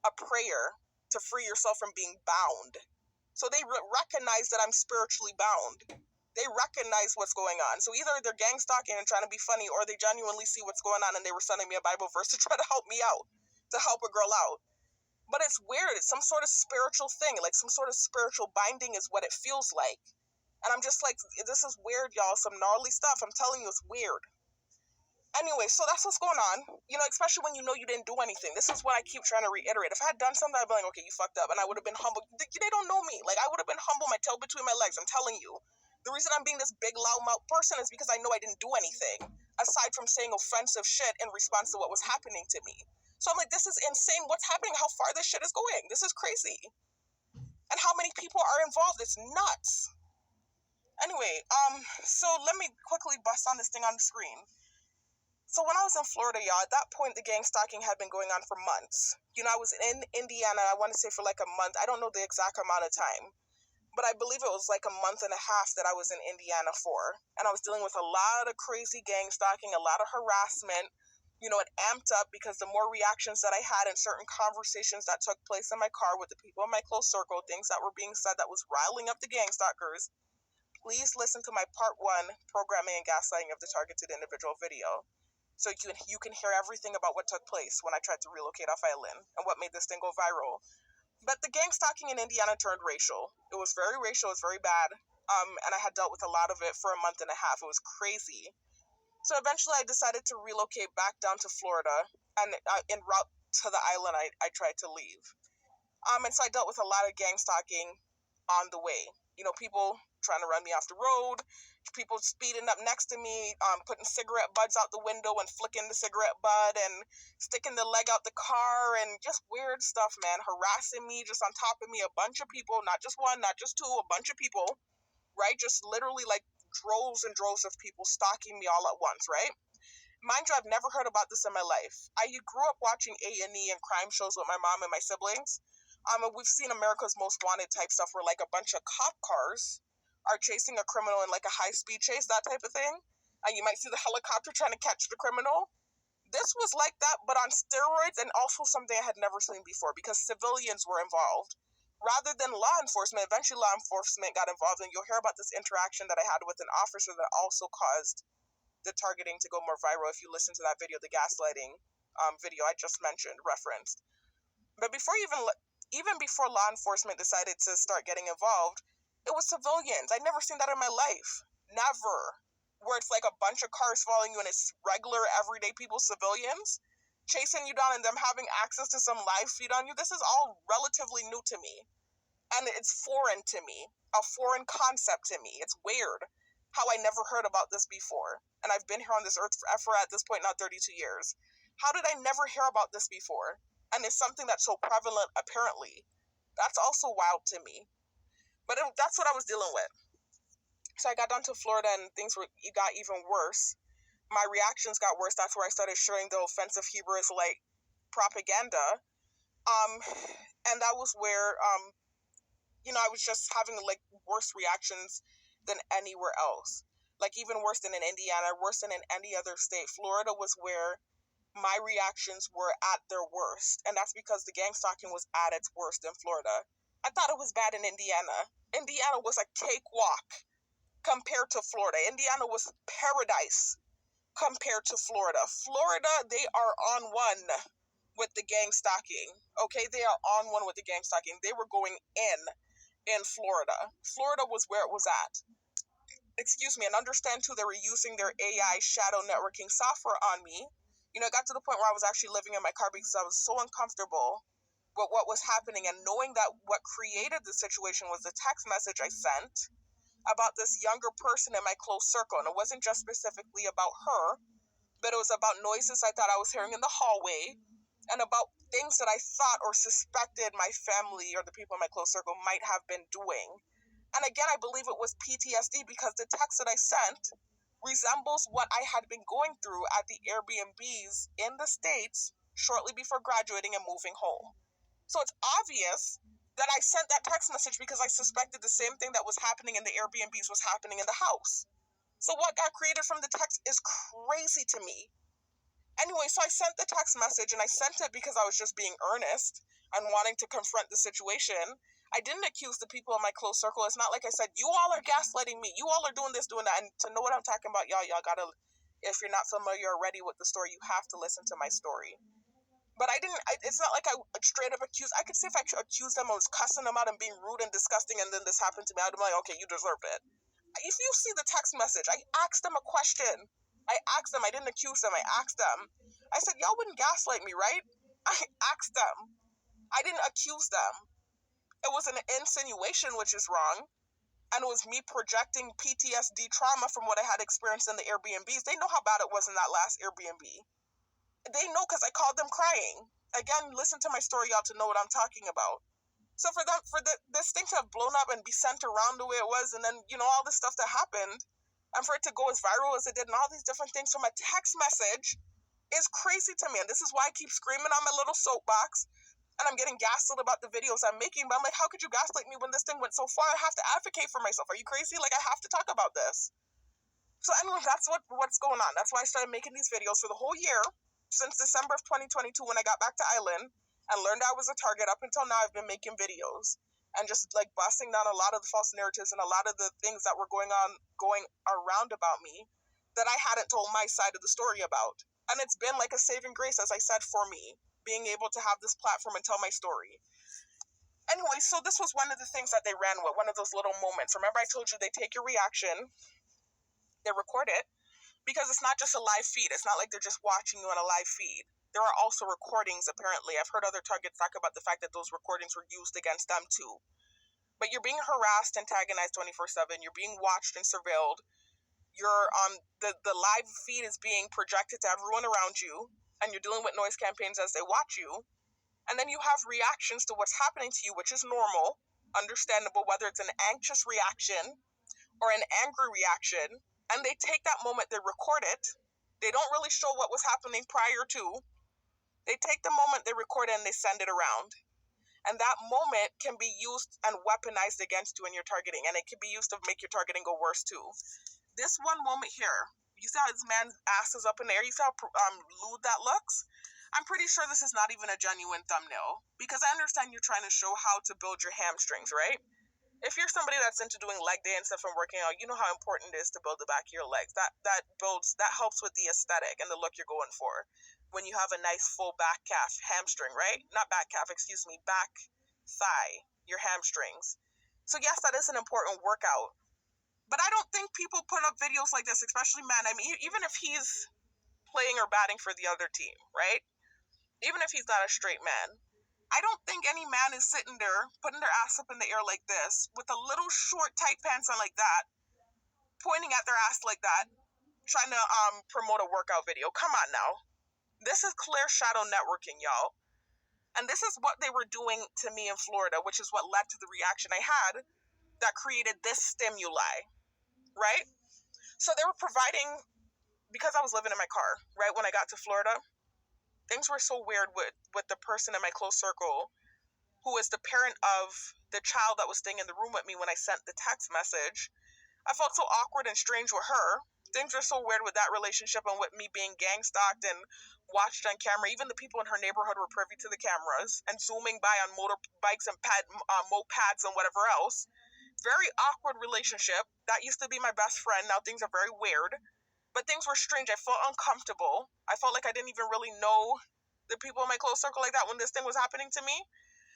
a prayer to free yourself from being bound. So they recognize that I'm spiritually bound. They recognize what's going on. So either they're gang stalking and trying to be funny, or they genuinely see what's going on and they were sending me a Bible verse to try to help me out, to help a girl out. But it's weird. It's some sort of spiritual thing, like some sort of spiritual binding is what it feels like. And I'm just like, this is weird, y'all. Some gnarly stuff. I'm telling you, it's weird. Anyway, so that's what's going on. Especially when you know you didn't do anything. This is what I keep trying to reiterate. If I had done something, I'd be like, okay, you fucked up. And I would have been humble. They don't know me. Like, I would have been humble, my tail between my legs. I'm telling you. The reason I'm being this big, loudmouth person is because I know I didn't do anything, aside from saying offensive shit in response to what was happening to me. So I'm like, this is insane. What's happening? How far this shit is going? This is crazy. And how many people are involved? It's nuts. Anyway, so let me quickly bust on this thing on the screen. So when I was in Florida, y'all, at that point, the gang stalking had been going on for months. I was in Indiana, I want to say for like a month. I don't know the exact amount of time. but I believe it was like a month and a half that I was in Indiana for. And I was dealing with a lot of crazy gang stalking, a lot of harassment. You know, it amped up because the more reactions that I had in certain conversations that took place in my car with the people in my close circle, things that were being said that was riling up the gang stalkers. Please listen to my part 1 programming and gaslighting of the targeted individual video. So you can hear everything about what took place when I tried to relocate off island and what made this thing go viral. But the gang stalking in Indiana turned racial. It was very racial. It was very bad. And I had dealt with a lot of it for a month and a half. It was crazy. So eventually I decided to relocate back down to Florida. And en route to the island, I tried to leave. And so I dealt with a lot of gang stalking on the way. You know, people trying to run me off the road, people speeding up next to me, putting cigarette butts out the window and flicking the cigarette butt and sticking the leg out the car and just weird stuff, man. Harassing me just on top of me. A bunch of people, not just one, not just two, a bunch of people, right? Just literally like droves and droves of people stalking me all at once, right? Mind you, I've never heard about this in my life. I grew up watching A&E and crime shows with my mom and my siblings. And we've seen America's Most Wanted type stuff where like a bunch of cop cars are chasing a criminal in like a high-speed chase, that type of thing. And you might see the helicopter trying to catch the criminal. This was like that, but on steroids, and also something I had never seen before because civilians were involved. Rather than law enforcement, eventually law enforcement got involved, and you'll hear about this interaction that I had with an officer that also caused the targeting to go more viral if you listen to that video, the gaslighting video I just mentioned, referenced. But before even before law enforcement decided to start getting involved, it was civilians. I'd never seen that in my life. Never. Where it's like a bunch of cars following you and it's regular, everyday people, civilians, chasing you down and them having access to some live feed on you. This is all relatively new to me. And it's foreign to me. A foreign concept to me. It's weird how I never heard about this before. And I've been here on this earth for at this point now 32 years. How did I never hear about this before? And it's something that's so prevalent, apparently. That's also wild to me. But that's what I was dealing with. So I got down to Florida and things got even worse. My reactions got worse. That's where I started sharing the offensive Hebrew Israelite propaganda. And that was where, I was just having like worse reactions than anywhere else. Like even worse than in Indiana, worse than in any other state. Florida was where my reactions were at their worst. And that's because the gang stalking was at its worst in Florida. I thought it was bad in Indiana. Indiana was a cakewalk compared to Florida. Indiana was paradise compared to Florida. Florida, they are on one with the gang stalking. Okay, they are on one with the gang stalking. They were going in Florida. Florida was where it was at. Excuse me, and understand too, they were using their AI shadow networking software on me. You know, it got to the point where I was actually living in my car because I was so uncomfortable with what was happening, and knowing that what created the situation was the text message I sent about this younger person in my close circle. And it wasn't just specifically about her, but it was about noises I thought I was hearing in the hallway and about things that I thought or suspected my family or the people in my close circle might have been doing. And again, I believe it was PTSD because the text that I sent resembles what I had been going through at the Airbnbs in the States shortly before graduating and moving home. So it's obvious that I sent that text message because I suspected the same thing that was happening in the Airbnbs was happening in the house. So what got created from the text is crazy to me. Anyway, so I sent the text message, and I sent it because I was just being earnest and wanting to confront the situation. I didn't accuse the people in my close circle. It's not like I said, you all are gaslighting me. You all are doing this, doing that. And to know what I'm talking about, y'all gotta, if you're not familiar already with the story, you have to listen to my story. But it's not like I straight up accused. I could say if I accused them, I was cussing them out and being rude and disgusting, and then this happened to me, I'd be like, okay, you deserve it. If you see the text message, I asked them a question. I asked them, I didn't accuse them, I asked them. I said, y'all wouldn't gaslight me, right? I asked them. I didn't accuse them. It was an insinuation, which is wrong. And it was me projecting PTSD trauma from what I had experienced in the Airbnbs. They know how bad it was in that last Airbnb. They know because I called them crying. Again, listen to my story, y'all, to know what I'm talking about. So for this thing to have blown up and be sent around the way it was, and then, all this stuff that happened, and for it to go as viral as it did, and all these different things from a text message is crazy to me. And this is why I keep screaming on my little soapbox And I'm getting gaslit about the videos I'm making, but I'm like, how could you gaslight me when this thing went so far? I have to advocate for myself. Are you crazy? Like, I have to talk about this. So anyway, that's what's going on. That's why I started making these videos for the whole year, since December of 2022 when I got back to Ireland and learned I was a target. Up until now, I've been making videos and just like busting down a lot of the false narratives and a lot of the things that were going around about me that I hadn't told my side of the story about. And it's been like a saving grace, as I said, for me, being able to have this platform and tell my story. Anyway, so this was one of the things that they ran with, one of those little moments. Remember I told you they take your reaction, they record it, because it's not just a live feed. It's not like they're just watching you on a live feed. There are also recordings, apparently. I've heard other targets talk about the fact that those recordings were used against them too. But you're being harassed, antagonized 24/7. You're being watched and surveilled. You're the live feed is being projected to everyone around you, and you're dealing with noise campaigns as they watch you. And then you have reactions to what's happening to you, which is normal, understandable, whether it's an anxious reaction or an angry reaction, and they take that moment, they record it. They don't really show what was happening prior to. They take the moment, they record it, and they send it around. And that moment can be used and weaponized against you in your targeting, and it can be used to make your targeting go worse too. This one moment here, you see how this man's ass is up in the air? You see how lewd that looks? I'm pretty sure this is not even a genuine thumbnail, because I understand you're trying to show how to build your hamstrings, right? If you're somebody that's into doing leg day and stuff and working out, you know how important it is to build the back of your legs. That helps with the aesthetic and the look you're going for. When you have a nice full back calf, hamstring, right? Not back calf, excuse me, back thigh, your hamstrings. So yes, that is an important workout. But I don't think people put up videos like this, especially men. I mean, even if he's playing or batting for the other team, right? Even if he's not a straight man, I don't think any man is sitting there putting their ass up in the air like this with a little short tight pants on like that, pointing at their ass like that, trying to promote a workout video. Come on now. This is clear shadow networking, y'all. And this is what they were doing to me in Florida, which is what led to the reaction I had that created this stimuli, right? So they were providing, because I was living in my car, right, when I got to Florida, things were so weird with the person in my close circle who is the parent of the child that was staying in the room with me when I sent the text message. I felt so awkward and strange with her. Things were so weird with that relationship and with me being gang stalked and watched on camera. Even the people in her neighborhood were privy to the cameras and zooming by on motorbikes and mopeds and whatever else. Very awkward relationship. That used to be my best friend. Now things are very weird. But things were strange. I felt uncomfortable. I felt like I didn't even really know the people in my close circle like that when this thing was happening to me.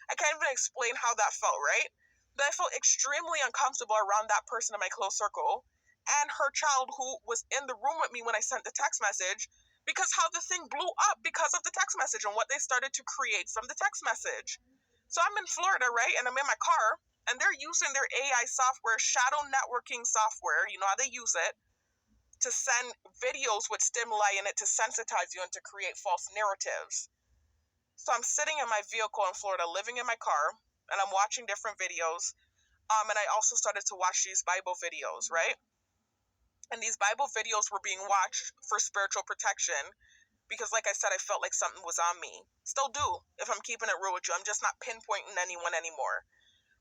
I can't even explain how that felt, right? But I felt extremely uncomfortable around that person in my close circle and her child who was in the room with me when I sent the text message, because how the thing blew up because of the text message and what they started to create from the text message. So I'm in Florida, right? And I'm in my car and they're using their AI software, shadow networking software, you know how they use it, to send videos with stimuli in it to sensitize you and to create false narratives. So I'm sitting in my vehicle in Florida, living in my car, and I'm watching different videos. And I also started to watch these Bible videos, right? And these Bible videos were being watched for spiritual protection because, like I said, I felt like something was on me. Still do, if I'm keeping it real with you. I'm just not pinpointing anyone anymore,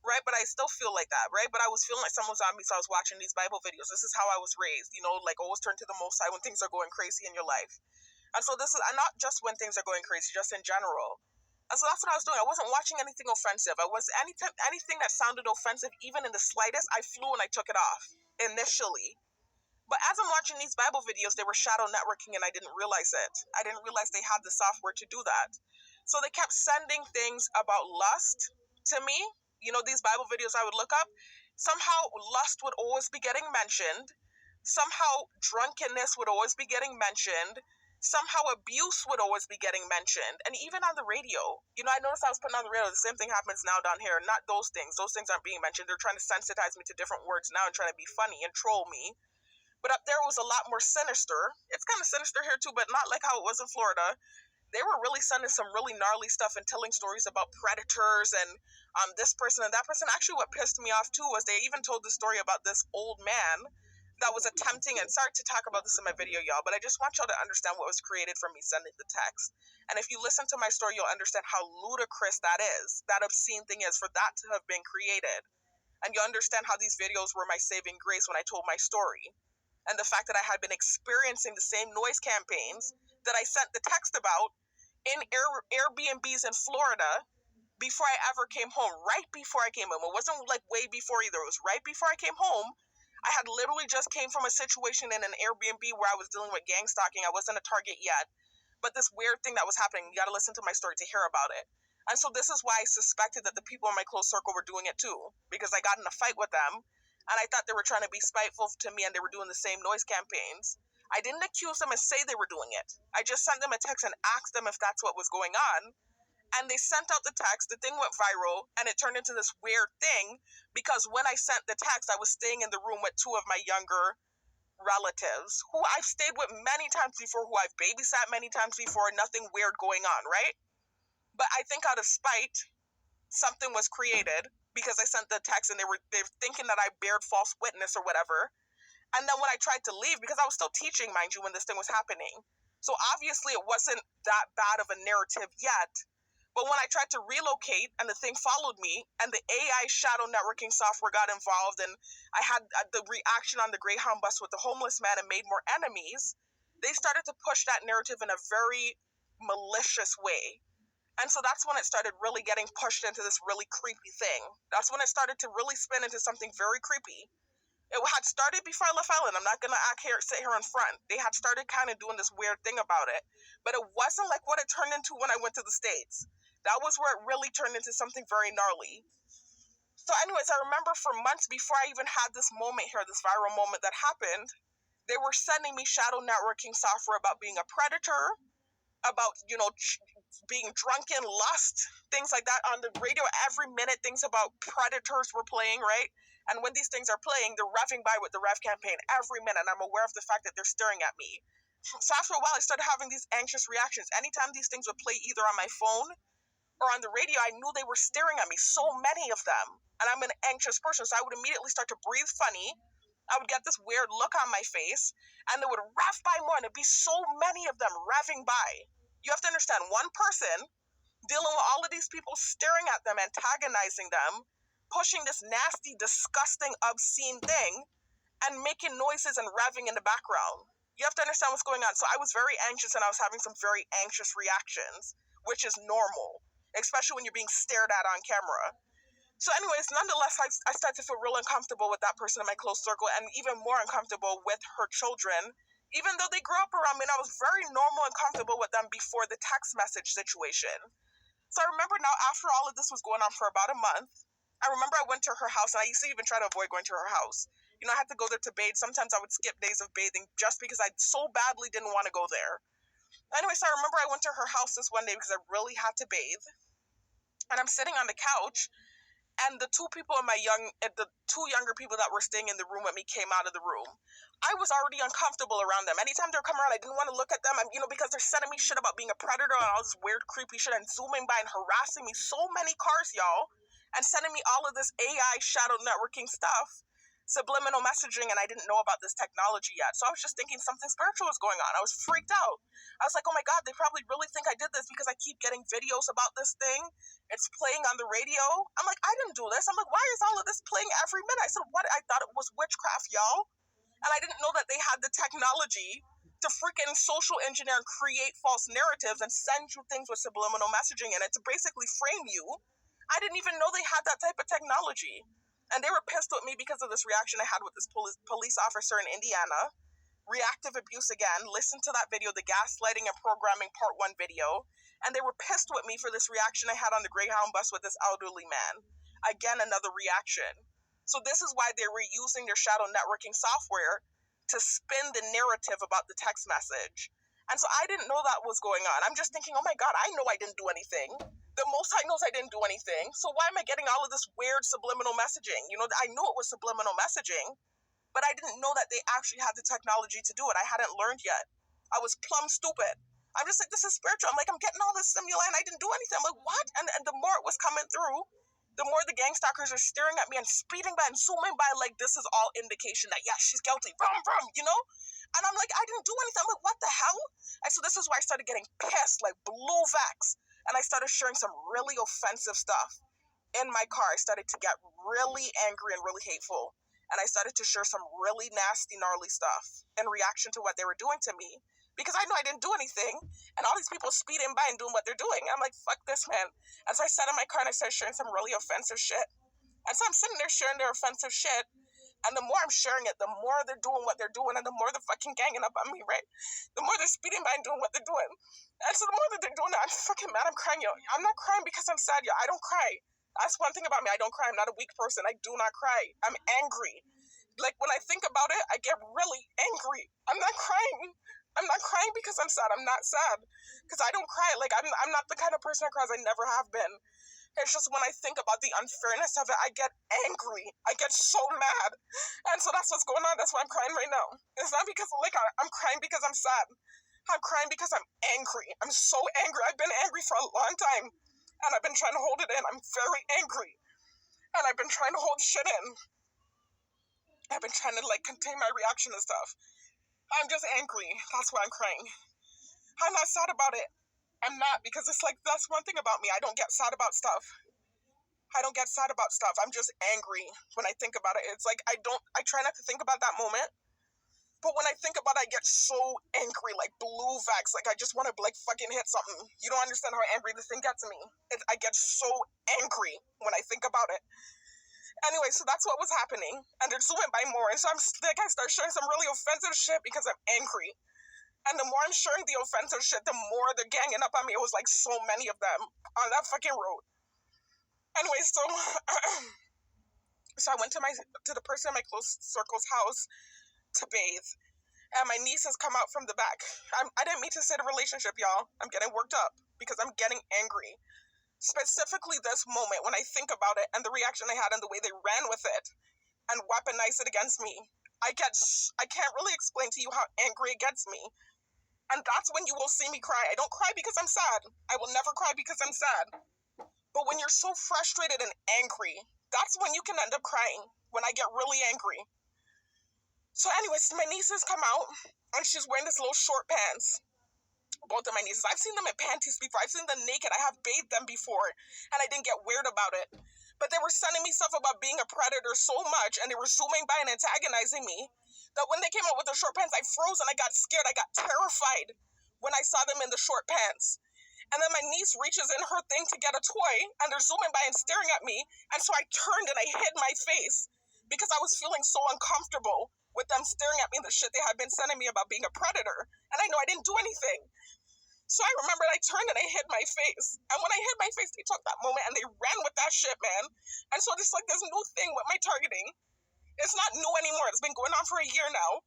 right? But I still feel like that, right? But I was feeling like someone was on me, so I was watching these Bible videos. This is how I was raised, you know, like always turn to the Most High when things are going crazy in your life. And so this is not just when things are going crazy, just in general. And so that's what I was doing. I wasn't watching anything offensive. I was anything that sounded offensive, even in the slightest, I flew and I took it off initially. But as I'm watching these Bible videos, they were shadow networking and I didn't realize it. I didn't realize they had the software to do that. So they kept sending things about lust to me. You know, these Bible videos I would look up. Somehow lust would always be getting mentioned. Somehow drunkenness would always be getting mentioned. Somehow abuse would always be getting mentioned. And even on the radio, you know, I noticed I was putting on the radio, the same thing happens now down here. Not those things aren't being mentioned. They're trying to sensitize me to different words now and trying to be funny and troll me. But up there was a lot more sinister. It's kind of sinister here too, but not like how it was in Florida. They were really sending some really gnarly stuff and telling stories about predators and this person and that person. Actually, what pissed me off too was they even told the story about this old man that was attempting, and sorry to talk about this in my video, y'all, but I just want y'all to understand what was created from me sending the text. And if you listen to my story, you'll understand how ludicrous that is, that obscene thing is, for that to have been created. And you'll understand how these videos were my saving grace when I told my story. And the fact that I had been experiencing the same noise campaigns that I sent the text about in Airbnbs in Florida before I ever came home, right before I came home. It wasn't like way before either. It was right before I came home. I had literally just came from a situation in an Airbnb where I was dealing with gang stalking. I wasn't a target yet, but this weird thing that was happening, you got to listen to my story to hear about it. And so this is why I suspected that the people in my close circle were doing it too, because I got in a fight with them, and I thought they were trying to be spiteful to me, and they were doing the same noise campaigns. I didn't accuse them and say they were doing it. I just sent them a text and asked them if that's what was going on. And they sent out the text, the thing went viral, and it turned into this weird thing, because when I sent the text, I was staying in the room with two of my younger relatives, who I've stayed with many times before, who I've babysat many times before, nothing weird going on, right? But I think out of spite, something was created, because I sent the text and they're thinking that I bared false witness or whatever. And then when I tried to leave, because I was still teaching, mind you, when this thing was happening, so obviously it wasn't that bad of a narrative yet. But when I tried to relocate and the thing followed me and the AI shadow networking software got involved and I had the reaction on the Greyhound bus with the homeless man and made more enemies, they started to push that narrative in a very malicious way. And so that's when it started really getting pushed into this really creepy thing. That's when it started to really spin into something very creepy. It had started before I left Island. I'm not going to sit here in front. They had started kind of doing this weird thing about it. But it wasn't like what it turned into when I went to the States. That was where it really turned into something very gnarly. So anyways, I remember for months before I even had this moment here, this viral moment that happened, they were sending me shadow networking software about being a predator, about, being drunken, lust, things like that on the radio. Every minute, things about predators were playing, right? And when these things are playing, they're revving by with the rev campaign every minute. And I'm aware of the fact that they're staring at me. So after a while, I started having these anxious reactions. Anytime these things would play either on my phone or on the radio, I knew they were staring at me, so many of them. And I'm an anxious person, so I would immediately start to breathe funny. I would get this weird look on my face, and they would rev by more, and it'd be so many of them revving by. You have to understand, one person dealing with all of these people staring at them, antagonizing them, pushing this nasty, disgusting, obscene thing, and making noises and revving in the background. You have to understand what's going on. So I was very anxious, and I was having some very anxious reactions, which is normal, especially when you're being stared at on camera. So anyways, nonetheless, I started to feel real uncomfortable with that person in my close circle, and even more uncomfortable with her children, even though they grew up around me, and I was very normal and comfortable with them before the text message situation. So I remember now, after all of this was going on for about a month, I remember I went to her house, and I used to even try to avoid going to her house. I had to go there to bathe. Sometimes I would skip days of bathing just because I so badly didn't want to go there. Anyway, so I remember I went to her house this one day because I really had to bathe. And I'm sitting on the couch, and the two younger people that were staying in the room with me came out of the room. I was already uncomfortable around them. Anytime they were coming around, I didn't want to look at them, because they're sending me shit about being a predator and all this weird, creepy shit, and zooming by and harassing me. So many cars, y'all, and sending me all of this AI shadow networking stuff, subliminal messaging, and I didn't know about this technology yet. So I was just thinking something spiritual was going on. I was freaked out. I was like, oh my God, they probably really think I did this because I keep getting videos about this thing. It's playing on the radio. I'm like, I didn't do this. I'm like, why is all of this playing every minute? I said, what? I thought it was witchcraft, y'all. And I didn't know that they had the technology to freaking social engineer and create false narratives and send you things with subliminal messaging in it to basically frame you. I didn't even know they had that type of technology. And they were pissed with me because of this reaction I had with this police officer in Indiana. Reactive abuse again. Listen to that video, the Gaslighting and Programming Part 1 video. And they were pissed with me for this reaction I had on the Greyhound bus with this elderly man. Again, another reaction. So this is why they were using their shadow networking software to spin the narrative about the text message. And so I didn't know that was going on. I'm just thinking, oh my God, I know I didn't do anything. The Most High knows I didn't do anything. So why am I getting all of this weird subliminal messaging? I knew it was subliminal messaging, but I didn't know that they actually had the technology to do it. I hadn't learned yet. I was plumb stupid. I'm just like, this is spiritual. I'm like, I'm getting all this stimuli and I didn't do anything. I'm like, what? And the more it was coming through, the more the gang stalkers are staring at me and speeding by and zooming by, like, this is all indication that, yeah, she's guilty. Vroom, vroom, you know? And I'm like, I didn't do anything. I'm like, what the hell? And so this is why I started getting pissed, like blue vax. And I started sharing some really offensive stuff. In my car, I started to get really angry and really hateful. And I started to share some really nasty, gnarly stuff in reaction to what they were doing to me. Because I know I didn't do anything. And all these people speeding by and doing what they're doing. I'm like, fuck this, man. And so I sat in my car and I started sharing some really offensive shit. And so I'm sitting there sharing their offensive shit. And the more I'm sharing it, the more they're doing what they're doing, and the more they're fucking ganging up on me, right? The more they're speeding by and doing what they're doing. And so the more that they're doing it, I'm fucking mad. I'm crying, yo. I'm not crying because I'm sad, yo. I don't cry. That's one thing about me. I don't cry. I'm not a weak person. I do not cry. I'm angry. Like, when I think about it, I get really angry. I'm not crying. I'm not crying because I'm sad. I'm not sad. Because I don't cry. Like, I'm not the kind of person that cries. I never have been. It's just when I think about the unfairness of it, I get angry. I get so mad. And so that's what's going on. That's why I'm crying right now. It's not because, like, I'm crying because I'm sad. I'm crying because I'm angry. I'm so angry. I've been angry for a long time. And I've been trying to hold it in. I'm very angry. And I've been trying to hold shit in. I've been trying to, like, contain my reaction and stuff. I'm just angry. That's why I'm crying. I'm not sad about it. I'm not, because it's like, that's one thing about me. I don't get sad about stuff. I don't get sad about stuff. I'm just angry when I think about it. It's like, I try not to think about that moment. But when I think about it, I get so angry, like blue vax. Like, I just want to, like, fucking hit something. You don't understand how angry this thing gets me. I get so angry when I think about it. Anyway, so that's what was happening. And they're zooming by more. And so I start sharing some really offensive shit because I'm angry. And the more I'm sharing the offensive shit, the more they're ganging up on me. It was like so many of them on that fucking road. Anyway, so I went to the person in my close circle's house to bathe. And my niece has come out from the back. I didn't mean to say the relationship, y'all. I'm getting worked up because I'm getting angry. Specifically this moment, when I think about it and the reaction I had and the way they ran with it and weaponized it against me, I can't really explain to you how angry it gets me. And that's when you will see me cry. I don't cry because I'm sad. I will never cry because I'm sad. But when you're so frustrated and angry, that's when you can end up crying, when I get really angry. So anyways, my nieces come out, and she's wearing this little short pants. Both of my nieces. I've seen them in panties before. I've seen them naked. I have bathed them before, and I didn't get weird about it. But they were sending me stuff about being a predator so much, and they were zooming by and antagonizing me, that when they came out with the short pants, I froze and I got scared. I got terrified when I saw them in the short pants. And then my niece reaches in her thing to get a toy, and they're zooming by and staring at me. And so I turned and I hid my face because I was feeling so uncomfortable with them staring at me the shit they had been sending me about being a predator. And I know I didn't do anything. So I remembered I turned and I hid my face. And when I hid my face, they took that moment and they ran with that shit, man. And so it's like this new thing with my targeting. It's not new anymore. It's been going on for a year now.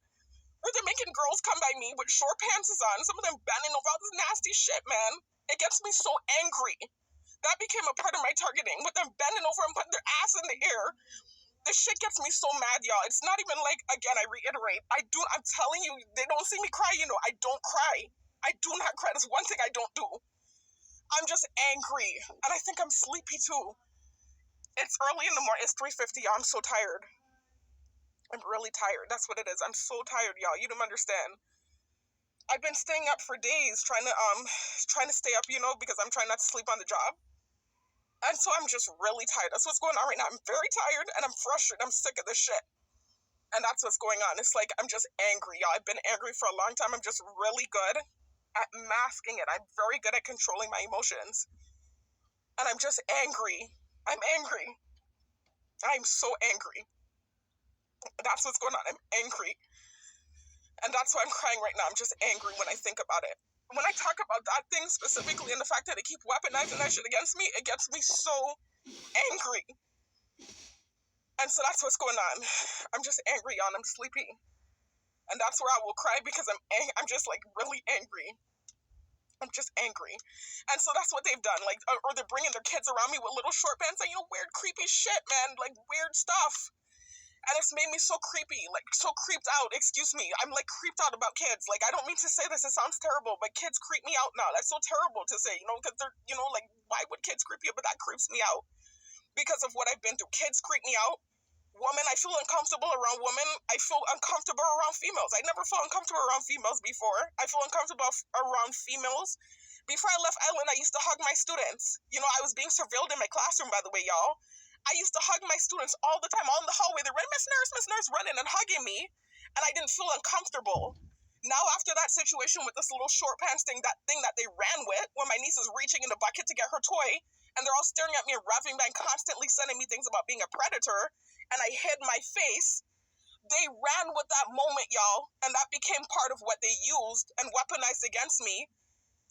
Where they're making girls come by me with short pants on. Some of them bending over all this nasty shit, man. It gets me so angry. That became a part of my targeting. With them bending over and putting their ass in the air. This shit gets me so mad, y'all. It's not even like, again, I reiterate. I'm telling you, they don't see me cry, you know. I don't cry. I do not cry. That's one thing I don't do. I'm just angry. And I think I'm sleepy too. It's early in the morning. It's 3:50, y'all. I'm so tired. I'm really tired. That's what it is. I'm so tired, y'all. You don't understand. I've been staying up for days trying to stay up, you know, because I'm trying not to sleep on the job. And so I'm just really tired. That's what's going on right now. I'm very tired and I'm frustrated. I'm sick of this shit. And that's what's going on. It's like I'm just angry, y'all. I've been angry for a long time. I'm just really good at masking it. I'm very good at controlling my emotions. And I'm just angry. I'm angry. I'm so angry. That's what's going on. I'm angry. And that's why I'm crying right now. I'm just angry when I think about it. When I talk about that thing specifically and the fact that they keep weaponizing that shit against me, it gets me so angry. And so that's what's going on. I'm just angry, y'all. I'm sleepy. And that's where I will cry because I'm just like really angry. I'm just angry. And so that's what they've done. Like, or they're bringing their kids around me with little short pants and, you know, weird creepy shit, man. Like weird stuff. And it's made me so creepy, like so creeped out, excuse me. I'm like creeped out about kids. Like, I don't mean to say this, it sounds terrible, but kids creep me out now. That's so terrible to say, you know, because they're, you know, like, why would kids creep you? But that creeps me out. because of what I've been through. Kids creep me out. Women, I feel uncomfortable around women. I feel uncomfortable around females. I never felt uncomfortable around females before. I feel uncomfortable around females. Before I left Ireland, I used to hug my students. You know, I was being surveilled in my classroom, by the way, y'all. I used to hug my students all the time, all in the hallway. They ran, Miss Nurse, running and hugging me. And I didn't feel uncomfortable. Now, after that situation with this little short pants thing that they ran with, when my niece is reaching in the bucket to get her toy, and they're all staring at me and revving back, constantly sending me things about being a predator, and I hid my face, they ran with that moment, y'all, and that became part of what they used and weaponized against me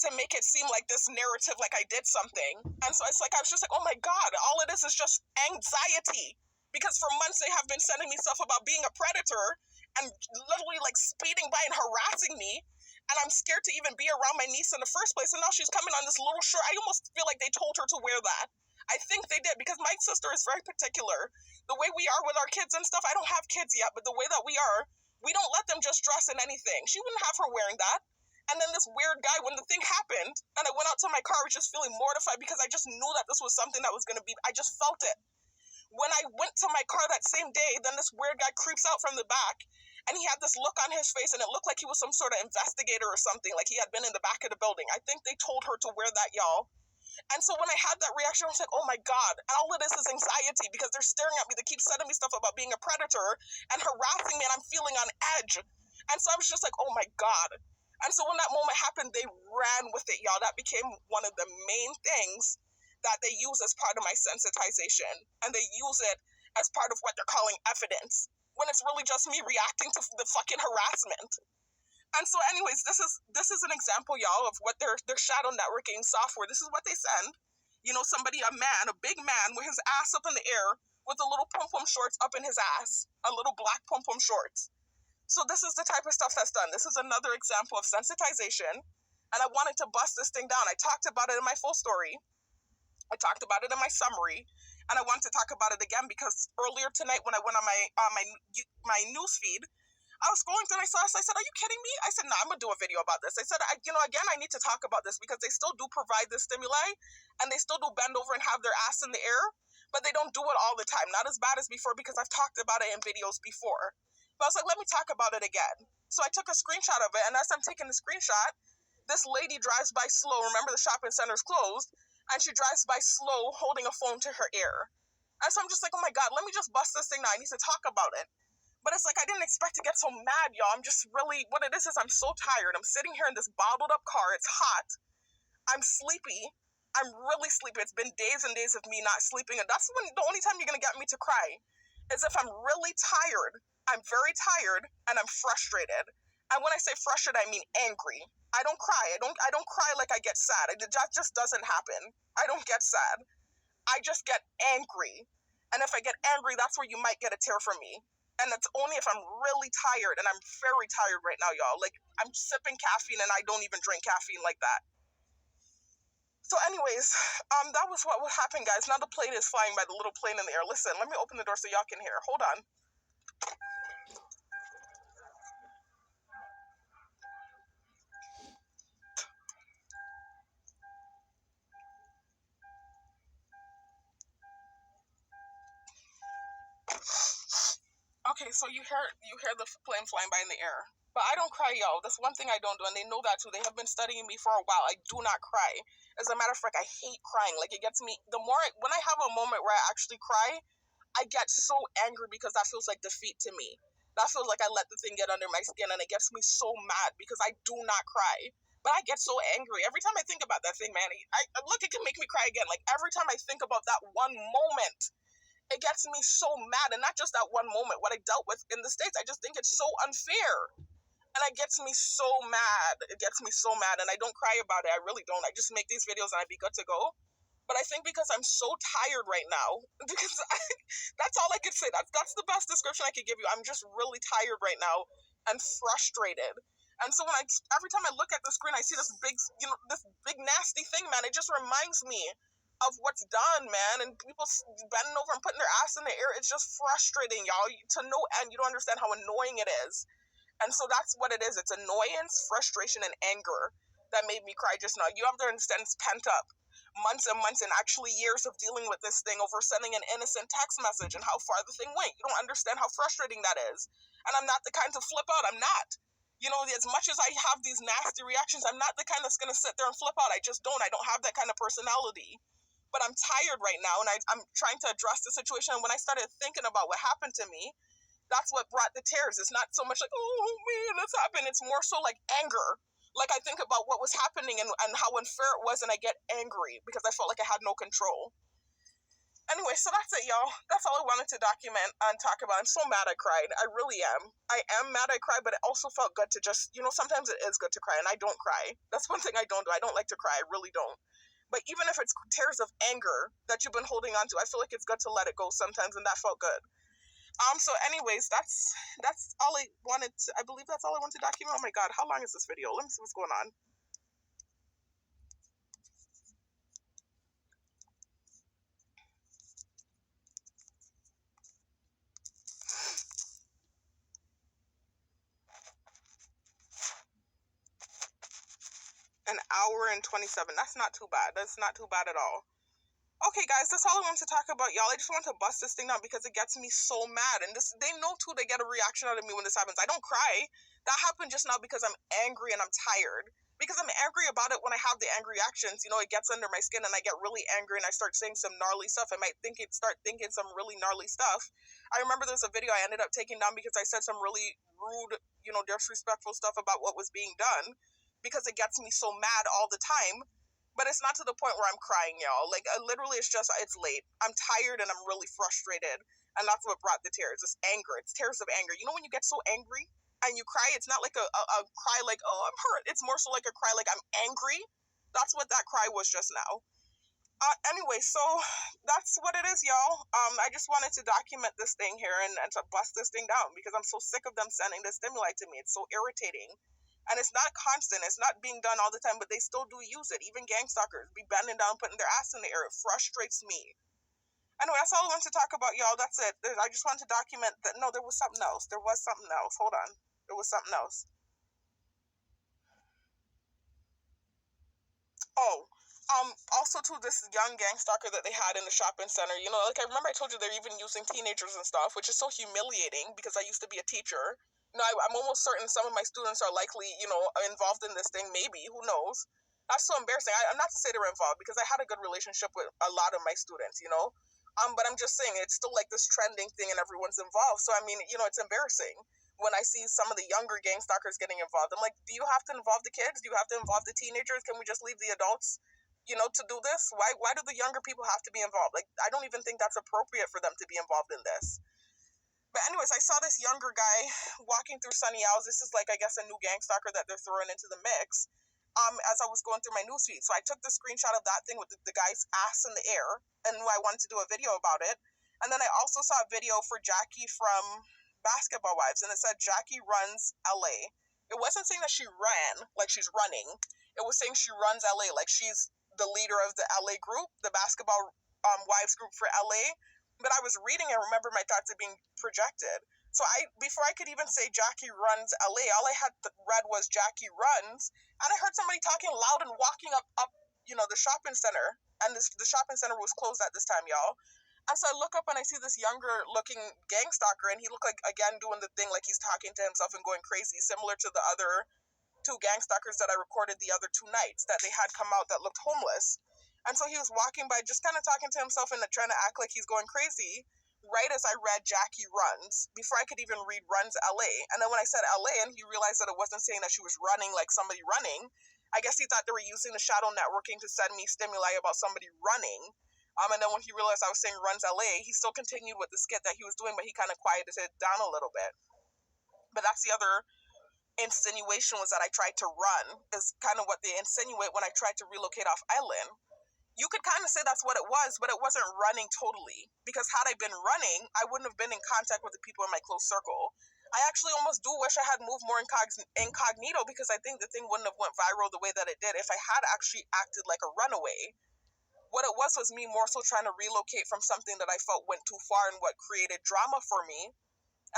to make it seem like this narrative, like I did something. And so it's like, I was just like, oh my God, all it is just anxiety. Because for months they have been sending me stuff about being a predator and literally like speeding by and harassing me. And I'm scared to even be around my niece in the first place. And now she's coming on this little shirt. I almost feel like they told her to wear that. I think they did, because my sister is very particular. The way we are with our kids and stuff, I don't have kids yet, but the way that we are, we don't let them just dress in anything. She wouldn't have her wearing that. And then this weird guy, when the thing happened, and I went out to my car, I was just feeling mortified because I just knew that this was something that was going to be, I just felt it. When I went to my car that same day, then this weird guy creeps out from the back, and he had this look on his face, and it looked like he was some sort of investigator or something, like he had been in the back of the building. I think they told her to wear that, y'all. And so when I had that reaction, I was like, oh my God, all of this is anxiety, because they're staring at me. They keep sending me stuff about being a predator and harassing me, and I'm feeling on edge. And so I was just like, oh my God. And so when that moment happened, they ran with it, y'all. That became one of the main things that they use as part of my sensitization. And they use it as part of what they're calling evidence, when it's really just me reacting to the fucking harassment. And so anyways, this is an example, y'all, of what their shadow networking software, this is what they send. You know, somebody, a man, a big man with his ass up in the air with a little pom-pom shorts up in his ass, a little black pom-pom shorts. So this is the type of stuff that's done. This is another example of sensitization. And I wanted to bust this thing down. I talked about it in my full story. I talked about it in my summary. And I want to talk about it again because earlier tonight when I went on my news feed, I was scrolling through and I saw this. I said, are you kidding me? I said, no, I'm going to do a video about this. I said, again, I need to talk about this because they still do provide this stimuli and they still do bend over and have their ass in the air, but they don't do it all the time. Not as bad as before because I've talked about it in videos before. But I was like, let me talk about it again. So I took a screenshot of it, and as I'm taking the screenshot, this lady drives by slow. Remember, the shopping center's closed, and she drives by slow holding a phone to her ear. And so I'm just like, oh my God, let me just bust this thing now. I need to talk about it. But it's like, I didn't expect to get so mad, y'all. I'm just really, what it is I'm so tired. I'm sitting here in this bottled up car. It's hot. I'm sleepy. I'm really sleepy. It's been days and days of me not sleeping. And that's when the only time you're going to get me to cry is if I'm really tired. I'm very tired and I'm frustrated. And when I say frustrated, I mean angry. I don't cry. I don't cry like I get sad. That just doesn't happen. I don't get sad. I just get angry. And if I get angry, that's where you might get a tear from me. And it's only if I'm really tired, and I'm very tired right now, y'all. Like, I'm sipping caffeine and I don't even drink caffeine like that. So anyways, that was what happened, guys. Now the plane is flying by, the little plane in the air. Listen, let me open the door so y'all can hear. Hold on. Okay, so you hear the plane flying by in the air. But I don't cry, y'all. That's one thing I don't do, and they know that too. They have been studying me for a while. I do not cry. As a matter of fact, I hate crying. Like, it gets me, when I have a moment where I actually cry, I get so angry because that feels like defeat to me. That feels like I let the thing get under my skin, and it gets me so mad because I do not cry. But I get so angry. Every time I think about that thing, man, look, it can make me cry again. Like, every time I think about that one moment, it gets me so mad. And not just that one moment, what I dealt with in the States, I just think it's so unfair. And it gets me so mad. It gets me so mad. And I don't cry about it. I really don't. I just make these videos and I'd be good to go. But I think because I'm so tired right now, because that's all I could say. That's the best description I could give you. I'm just really tired right now and frustrated. And so every time I look at the screen, I see this big nasty thing, man. It just reminds me of what's done, man. And people bending over and putting their ass in the air. It's just frustrating, y'all. To no end, you don't understand how annoying it is. And so that's what it is. It's annoyance, frustration, and anger that made me cry just now. You have to understand it's pent up. months and months and actually years of dealing with this thing over sending an innocent text message and how far the thing went. You don't understand how frustrating that is. And I'm not the kind to flip out. I'm not. You know, as much as I have these nasty reactions, I'm not the kind that's going to sit there and flip out. I just don't. I don't have that kind of personality. But I'm tired right now, and I'm trying to address the situation. And when I started thinking about what happened to me, that's what brought the tears. It's not so much like, oh man, this happened. It's more so like anger. Like I think about what was happening and how unfair it was, and I get angry because I felt like I had no control. Anyway, so that's it, y'all. That's all I wanted to document and talk about. I'm so mad I cried. I really am. I am mad I cried, but it also felt good to just, you know, sometimes it is good to cry, and I don't cry. That's one thing I don't do. I don't like to cry. I really don't. But even if it's tears of anger that you've been holding on to, I feel like it's good to let it go sometimes, and that felt good. So anyways, that's all I wanted to, I believe that's all I wanted to document. Oh my god, how long is this video? Let me see what's going on. An hour and 27. That's not too bad. That's not too bad at all. Okay, guys, that's all I wanted to talk about, y'all. I just want to bust this thing down because it gets me so mad. And this, they know, too, they get a reaction out of me when this happens. I don't cry. That happened just now because I'm angry and I'm tired. Because I'm angry about it when I have the angry reactions. You know, it gets under my skin and I get really angry and I start saying some gnarly stuff. I might start thinking some really gnarly stuff. I remember there was a video I ended up taking down because I said some really rude, you know, disrespectful stuff about what was being done. Because it gets me so mad all the time. But it's not to the point where I'm crying, y'all. Like, literally, it's late. I'm tired and I'm really frustrated. And that's what brought the tears. It's anger. It's tears of anger. You know when you get so angry and you cry? It's not like a cry like, oh, I'm hurt. It's more so like a cry like I'm angry. That's what that cry was just now. Anyway, so that's what it is, y'all. I just wanted to document this thing here and to bust this thing down because I'm so sick of them sending the stimuli to me. It's so irritating. And it's not constant. It's not being done all the time, but they still do use it. Even gang stalkers be bending down, putting their ass in the air. It frustrates me. Anyway, that's all I wanted to talk about, y'all. That's it. I just wanted to document that. No, there was something else. There was something else. Hold on. There was something else. Oh, also to this young gang stalker that they had in the shopping center. You know, like I remember I told you they're even using teenagers and stuff, which is so humiliating because I used to be a teacher. You know, I'm almost certain some of my students are likely, you know, involved in this thing. Maybe, who knows? That's so embarrassing. I'm not to say they were involved because I had a good relationship with a lot of my students, you know. But I'm just saying it's still like this trending thing and everyone's involved. So I mean, you know, it's embarrassing when I see some of the younger gang stalkers getting involved. I'm like, do you have to involve the kids? Do you have to involve the teenagers? Can we just leave the adults, you know, to do this? Why do the younger people have to be involved? Like, I don't even think that's appropriate for them to be involved in this. But anyways, I saw this younger guy walking through Sunny Owls. This is like, I guess, a new gang stalker that they're throwing into the mix. As I was going through my newsfeed. So I took the screenshot of that thing with the guy's ass in the air, and I wanted to do a video about it. And then I also saw a video for Jackie from Basketball Wives, and it said Jackie runs LA. It wasn't saying that she ran, like she's running. It was saying she runs LA, like she's the leader of the LA group, the Basketball Wives group for LA. But I was reading and remember my thoughts are being projected. So before I could even say Jackie runs LA, all I had read was Jackie runs, and I heard somebody talking loud and walking up, you know, the shopping center, and the shopping center was closed at this time, y'all. And so I look up and I see this younger looking gang stalker, and he looked like, again, doing the thing like he's talking to himself and going crazy, similar to the other two gang stalkers that I recorded the other 2 nights that they had come out that looked homeless. And so he was walking by just kind of talking to himself and trying to act like he's going crazy right as I read Jackie runs, before I could even read runs LA. And then when I said LA and he realized that it wasn't saying that she was running like somebody running, I guess he thought they were using the shadow networking to send me stimuli about somebody running. And then when he realized I was saying runs LA, he still continued with the skit that he was doing, but he kind of quieted it down a little bit. But that's the other insinuation, was that I tried to run, is kind of what they insinuate when I tried to relocate off island. You could kind of say that's what it was, but it wasn't running totally. Because had I been running, I wouldn't have been in contact with the people in my close circle. I actually almost do wish I had moved more incognito, because I think the thing wouldn't have went viral the way that it did if I had actually acted like a runaway. What it was me more so trying to relocate from something that I felt went too far and what created drama for me,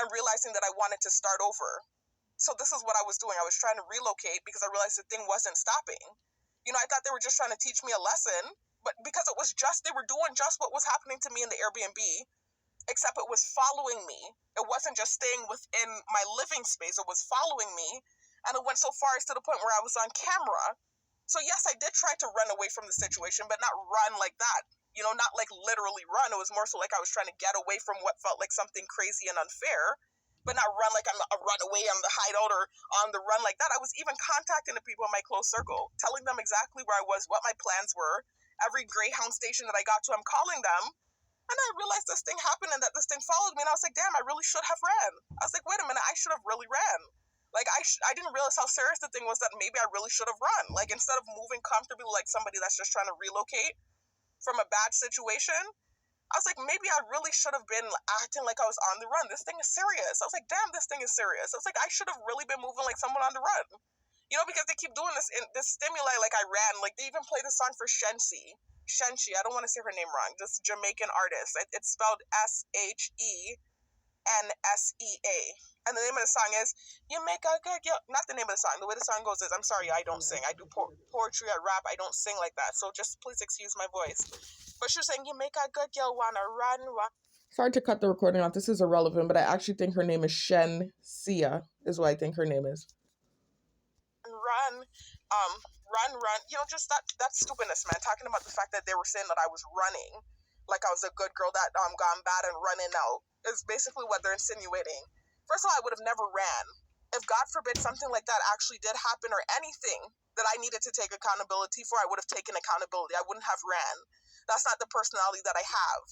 and realizing that I wanted to start over. So this is what I was doing. I was trying to relocate because I realized the thing wasn't stopping. You know, I thought they were just trying to teach me a lesson, but because it was just, they were doing just what was happening to me in the Airbnb, except it was following me. It wasn't just staying within my living space, it was following me, and it went so far as to the point where I was on camera. So yes, I did try to run away from the situation, but not run like that. You know, not like literally run. It was more so like I was trying to get away from what felt like something crazy and unfair, but not run like I'm a runaway on the hideout or on the run like that. I was even contacting the people in my close circle, telling them exactly where I was, what my plans were. Every Greyhound station that I got to, I'm calling them. And I realized this thing happened and that this thing followed me. And I was like, damn, I really should have ran. I was like, wait a minute, I should have really ran. Like, I didn't realize how serious the thing was that maybe I really should have run. Like, instead of moving comfortably like somebody that's just trying to relocate from a bad situation, I was like, maybe I really should have been acting like I was on the run. This thing is serious. I was like, damn, this thing is serious. I was like, I should have really been moving like someone on the run. You know, because they keep doing this stimuli like I ran. Like, they even play the song for Shensi. I don't want to say her name wrong. This Jamaican artist. It's spelled Shensia. And the name of the song is You Make a Good Girl. Not the name of the song. The way the song goes is, I'm sorry, I don't sing. I do poetry, I rap. I don't sing like that. So just please excuse my voice. But she was saying, you make a good girl wanna run. Sorry to cut the recording off. This is irrelevant, but I actually think her name is Shensia, is what I think her name is. Run. Run. You know, just that stupidness, man. Talking about the fact that they were saying that I was running, like I was a good girl that gone bad and running out, is basically what they're insinuating. First of all, I would have never ran. If God forbid something like that actually did happen or anything that I needed to take accountability for, I would have taken accountability. I wouldn't have ran. That's not the personality that I have.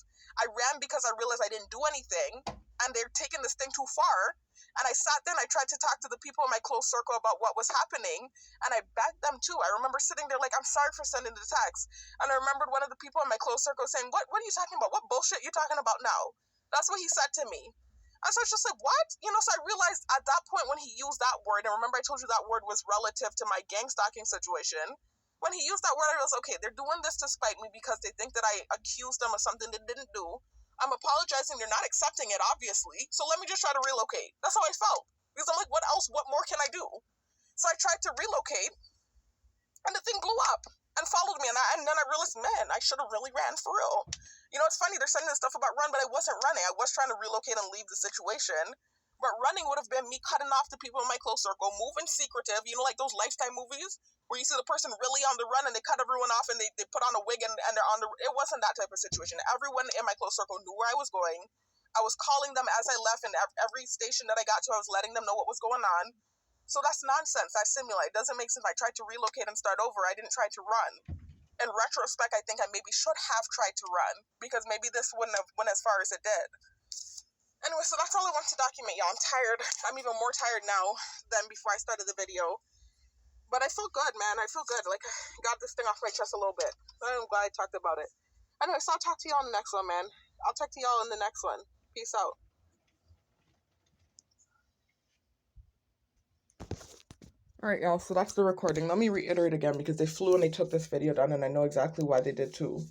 I ran because I realized I didn't do anything and they're taking this thing too far. And I sat there and I tried to talk to the people in my close circle about what was happening. And I begged them too. I remember sitting there like, I'm sorry for sending the text. And I remembered one of the people in my close circle saying, what are you talking about? What bullshit are you talking about now? That's what he said to me. And so it's just like, what? You know, so I realized at that point when he used that word, and remember I told you that word was relative to my gang stalking situation. When he used that word, I realized, okay, they're doing this to spite me because they think that I accused them of something they didn't do. I'm apologizing. They're not accepting it, obviously. So let me just try to relocate. That's how I felt. Because I'm like, what else? What more can I do? So I tried to relocate, and the thing blew up and followed me. And then I realized, man, I should have really ran for real. You know, it's funny. They're saying this stuff about run, but I wasn't running. I was trying to relocate and leave the situation. But running would have been me cutting off the people in my close circle, moving secretive. You know, like those Lifetime movies where you see the person really on the run and they cut everyone off and they put on a wig and they're on the... It wasn't that type of situation. Everyone in my close circle knew where I was going. I was calling them as I left, and every station that I got to, I was letting them know what was going on. So that's nonsense. That's stimuli. It doesn't make sense. I tried to relocate and start over. I didn't try to run. In retrospect, I think I maybe should have tried to run because maybe this wouldn't have went as far as it did. Anyway, so that's all I want to document, y'all. I'm tired. I'm even more tired now than before I started the video. But I feel good, man. I feel good. Like, I got this thing off my chest a little bit. I'm glad I talked about it. Anyway, so I'll talk to y'all in the next one, man. I'll talk to y'all in the next one. Peace out. All right, y'all. So that's the recording. Let me reiterate again because they flew and they took this video down, and I know exactly why they did too.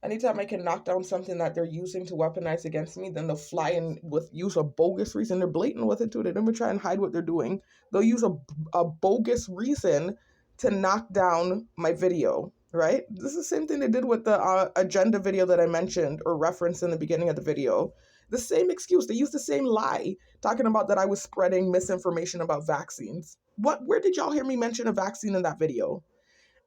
Anytime I can knock down something that they're using to weaponize against me, then they'll fly and use a bogus reason. They're blatant with it too. They don't even try and hide what they're doing. They'll use a bogus reason to knock down my video, right? This is the same thing they did with the agenda video that I mentioned or referenced in the beginning of the video. The same excuse. They used the same lie, talking about that I was spreading misinformation about vaccines. Where did y'all hear me mention a vaccine in that video?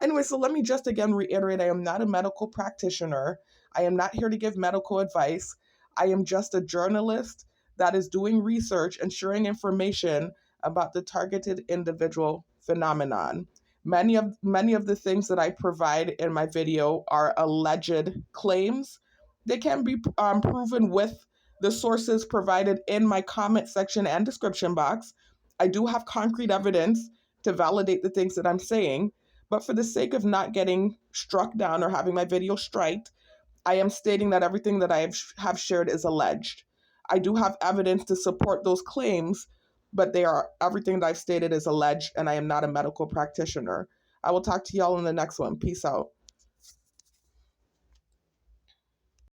Anyway, so let me just again reiterate, I am not a medical practitioner. I am not here to give medical advice. I am just a journalist that is doing research and sharing information about the targeted individual phenomenon. Many of the things that I provide in my video are alleged claims. They can be proven with the sources provided in my comment section and description box. I do have concrete evidence to validate the things that I'm saying. But for the sake of not getting struck down or having my video striked, I am stating that everything that I have shared is alleged. I do have evidence to support those claims, but everything that I've stated is alleged, and I am not a medical practitioner. I will talk to y'all in the next one. Peace out.